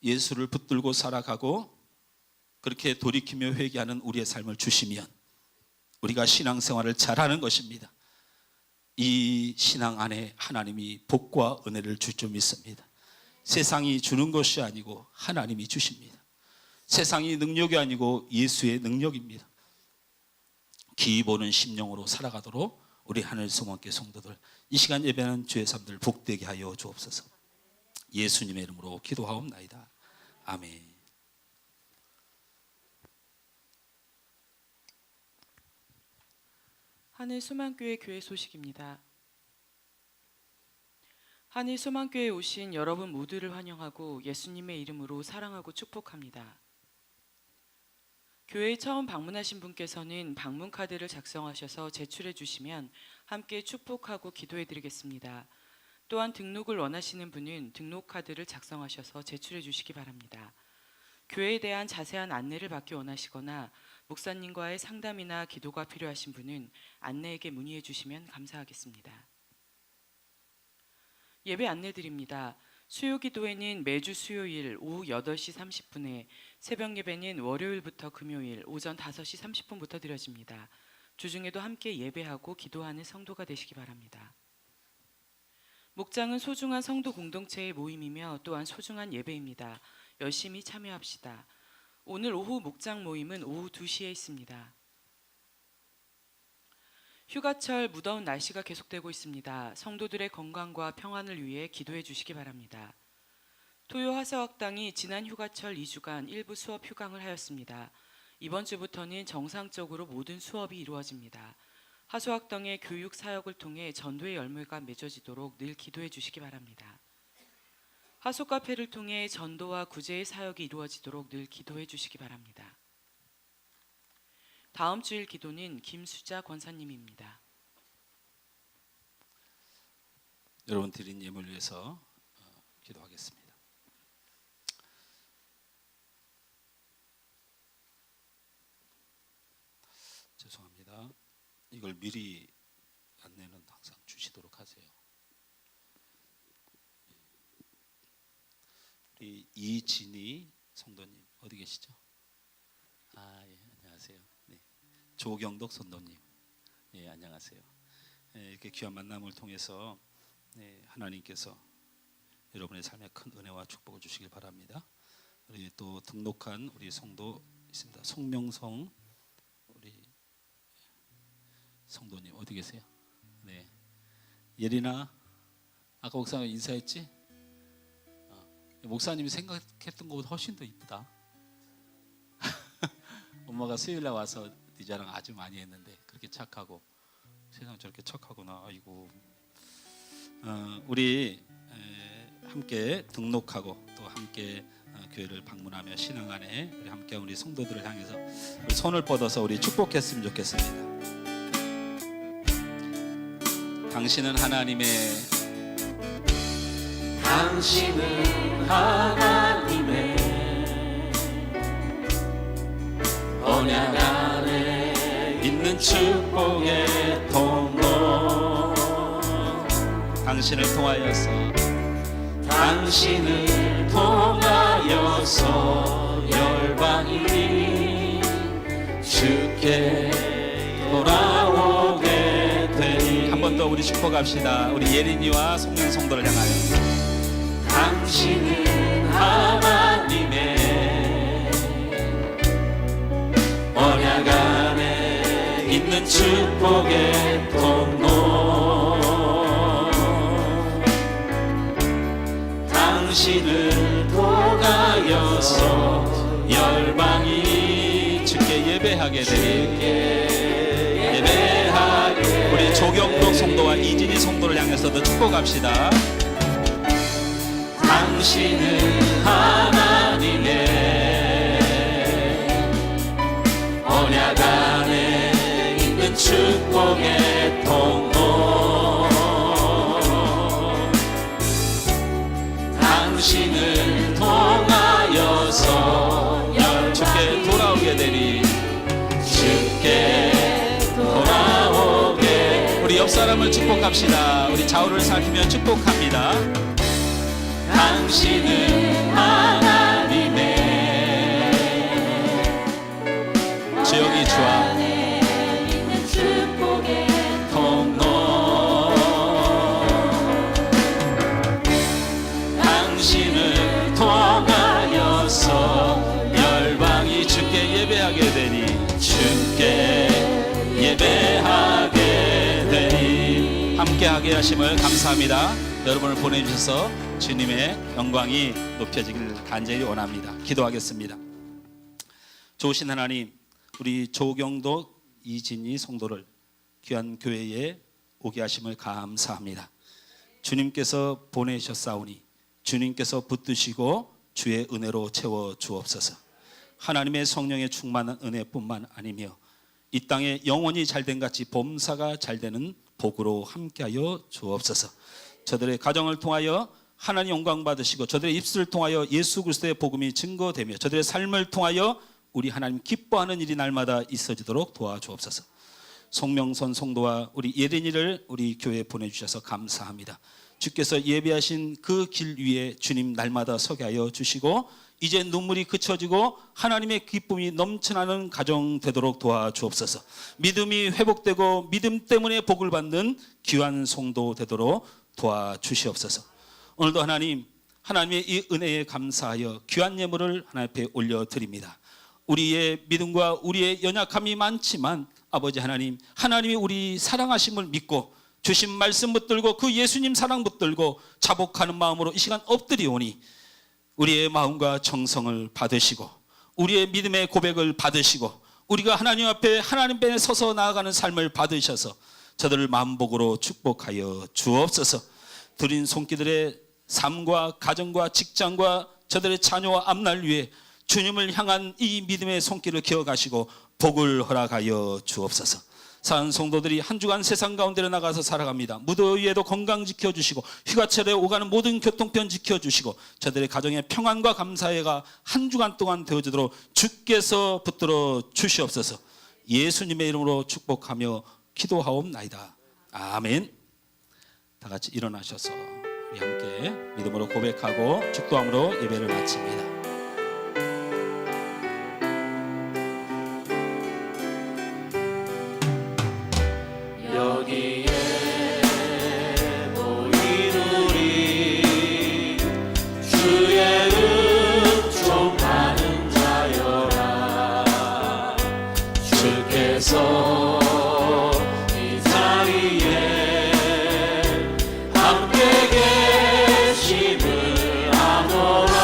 예수를 붙들고 살아가고 그렇게 돌이키며 회개하는 우리의 삶을 주시면 우리가 신앙생활을 잘하는 것입니다. 이 신앙 안에 하나님이 복과 은혜를 줄 줄 믿습니다. 세상이 주는 것이 아니고 하나님이 주십니다. 세상이 능력이 아니고 예수의 능력입니다. 기 보는 심령으로 살아가도록 우리 하늘 성원께 성도들 이 시간 예배하는 주의 삶들 복되게 하여 주옵소서. 예수님의 이름으로 기도하옵나이다. 아멘. 하늘 소망교회 교회 소식입니다. 한일 소망교회에 오신 여러분 모두를 환영하고 예수님의 이름으로 사랑하고 축복합니다. 교회에 처음 방문하신 분께서는 방문 카드를 작성하셔서 제출해 주시면 함께 축복하고 기도해 드리겠습니다. 또한 등록을 원하시는 분은 등록 카드를 작성하셔서 제출해 주시기 바랍니다. 교회에 대한 자세한 안내를 받기 원하시거나 목사님과의 상담이나 기도가 필요하신 분은 안내에게 문의해 주시면 감사하겠습니다. 예배 안내 드립니다. 수요 기도회는 매주 수요일 오후 8시 30분에, 새벽 예배는 월요일부터 금요일 오전 5시 30분부터 드려집니다. 주중에도 함께 예배하고 기도하는 성도가 되시기 바랍니다. 목장은 소중한 성도 공동체의 모임이며 또한 소중한 예배입니다. 열심히 참여합시다. 오늘 오후 목장 모임은 오후 2시에 있습니다. 휴가철 무더운 날씨가 계속되고 있습니다. 성도들의 건강과 평안을 위해 기도해 주시기 바랍니다. 토요 화서학당이 지난 휴가철 2주간 일부 수업 휴강을 하였습니다. 이번 주부터는 정상적으로 모든 수업이 이루어집니다. 하소학당의 교육 사역을 통해 전도의 열매가 맺어지도록 늘 기도해 주시기 바랍니다. 하소카페를 통해 전도와 구제의 사역이 이루어지도록 늘 기도해 주시기 바랍니다. 다음 주일 기도는 김수자 권사님입니다. 여러분 드린 예물을 위해서 기도하겠습니다. 죄송합니다. 이걸 미리 안내는 항상 주시도록 하세요. 우리 이진희 성도님 어디 계시죠? 예, 안녕하세요. 네. 조경덕 성도님, 예, 안녕하세요. 이렇게 귀한 만남을 통해서 하나님께서 여러분의 삶에 큰 은혜와 축복을 주시길 바랍니다. 우리 또 등록한 우리 성도 있습니다. 송명성 우리 성도님 어디 계세요? 네, 예린아, 아까 목사님 인사했지? 목사님이 생각했던 것보다 훨씬 더 이쁘다. 엄마가 수요일날 와서 네 자랑 아주 많이 했는데 그렇게 착하고, 세상 저렇게 착하구나. 아이고. 우리 함께 등록하고 또 함께 교회를 방문하며 신앙 안에 우리 함께 우리 성도들을 향해서 우리 손을 뻗어서 우리 축복했으면 좋겠습니다. 당신은 하나님의 언약 안에 있는 축복의 통로, 당신을 통하여서 열방이 주께 돌아오게 되니. 한 번 더 우리 축복합시다. 우리 예린이와 송명 성도를 향하여 당신은 하나님의 언약 안에 있는 축복의 통로, 당신을 통하여서 열방이 주께 예배하게 되니. 우리 조경덕 성도와 이진희 성도를 향해서도 축복합시다. 당신은 하나님의 언약 안에 있는 축복의 통로, 당신을 통하여서 주께 돌아오게 되니. 주께 돌아오게. 우리 옆 사람을 축복합시다. 우리 좌우를 살피며 축복합니다. 당신은 하나님의 지역이 주와 통로, 당신을 통하여서 열방이 주께 예배하게 되니. 주께 예배하게 되니. 함께하게 하심을 감사합니다. 여러분을 보내주셔서 주님의 영광이 높여지길 간절히 원합니다. 기도하겠습니다. 좋으신 하나님, 우리 조경덕 이진희 성도를 귀한 교회에 오게 하심을 감사합니다. 주님께서 보내셨사오니 주님께서 붙드시고 주의 은혜로 채워 주옵소서. 하나님의 성령의 충만한 은혜뿐만 아니며 이 땅에 영혼이 잘된 같이 범사가 잘되는 복으로 함께하여 주옵소서. 저들의 가정을 통하여 하나님 영광 받으시고 저들의 입술을 통하여 예수 그리스도의 복음이 증거되며 저들의 삶을 통하여 우리 하나님 기뻐하는 일이 날마다 있어지도록 도와주옵소서. 송명선 성도와 우리 예린이를 우리 교회에 보내주셔서 감사합니다. 주께서 예비하신 그 길 위에 주님 날마다 서게 하여 주시고 이제 눈물이 그쳐지고 하나님의 기쁨이 넘쳐나는 가정 되도록 도와주옵소서. 믿음이 회복되고 믿음 때문에 복을 받는 귀한 성도 되도록 도와주시옵소서. 오늘도 하나님의 이 은혜에 감사하여 귀한 예물을 하나님 앞에 올려드립니다. 우리의 믿음과 우리의 연약함이 많지만 아버지 하나님이 우리 사랑하심을 믿고 주신 말씀 붙들고 그 예수님 사랑 붙들고 자복하는 마음으로 이 시간 엎드리오니 우리의 마음과 정성을 받으시고 우리의 믿음의 고백을 받으시고 우리가 하나님 앞에 서서 나아가는 삶을 받으셔서 저들을 만복으로 축복하여 주옵소서. 드린 손길들의 삶과 가정과 직장과 저들의 자녀와 앞날 위해 주님을 향한 이 믿음의 손길을 기억하시고 복을 허락하여 주옵소서. 사는 성도들이 한 주간 세상 가운데로 나가서 살아갑니다. 무더위에도 건강 지켜주시고 휴가철에 오가는 모든 교통편 지켜주시고 저들의 가정의 평안과 감사회가 한 주간 동안 되어지도록 주께서 붙들어 주시옵소서. 예수님의 이름으로 축복하며 기도하옵나이다. 아멘. 다 같이 일어나셔서 우리 함께 믿음으로 고백하고 축도함으로 예배를 마칩니다. 여기에 모인 우리 주의 은총받는 자여라. 주께서 이 자리에 함께 계심을 아노라.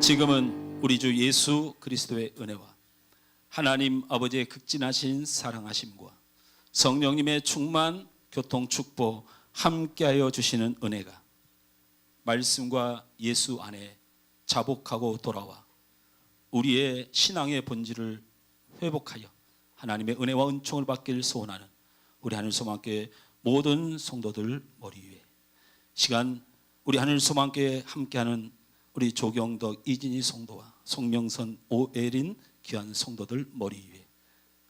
지금은 우리 주 예수 그리스도의 은혜와 하나님 아버지의 극진하신 사랑하심과 성령님의 충만 교통 축복 함께하여 주시는 은혜가 말씀과 예수 안에 자복하고 돌아와 우리의 신앙의 본질을 회복하여 하나님의 은혜와 은총을 받기를 소원하는 우리 하늘소망교회 모든 성도들 머리 위에 시간 우리 하늘소망교회 함께하는 우리 조경덕 이진희 성도와 송명선 오예린 귀한 성도들 머리 위에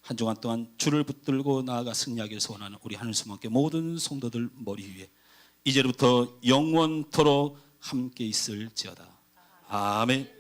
한 주간 동안 주를 붙들고 나아가 승리하기를 소원하는 우리 하늘소망교회 모든 성도들 머리 위에 이제부터 영원토록 함께 있을지어다. 아멘.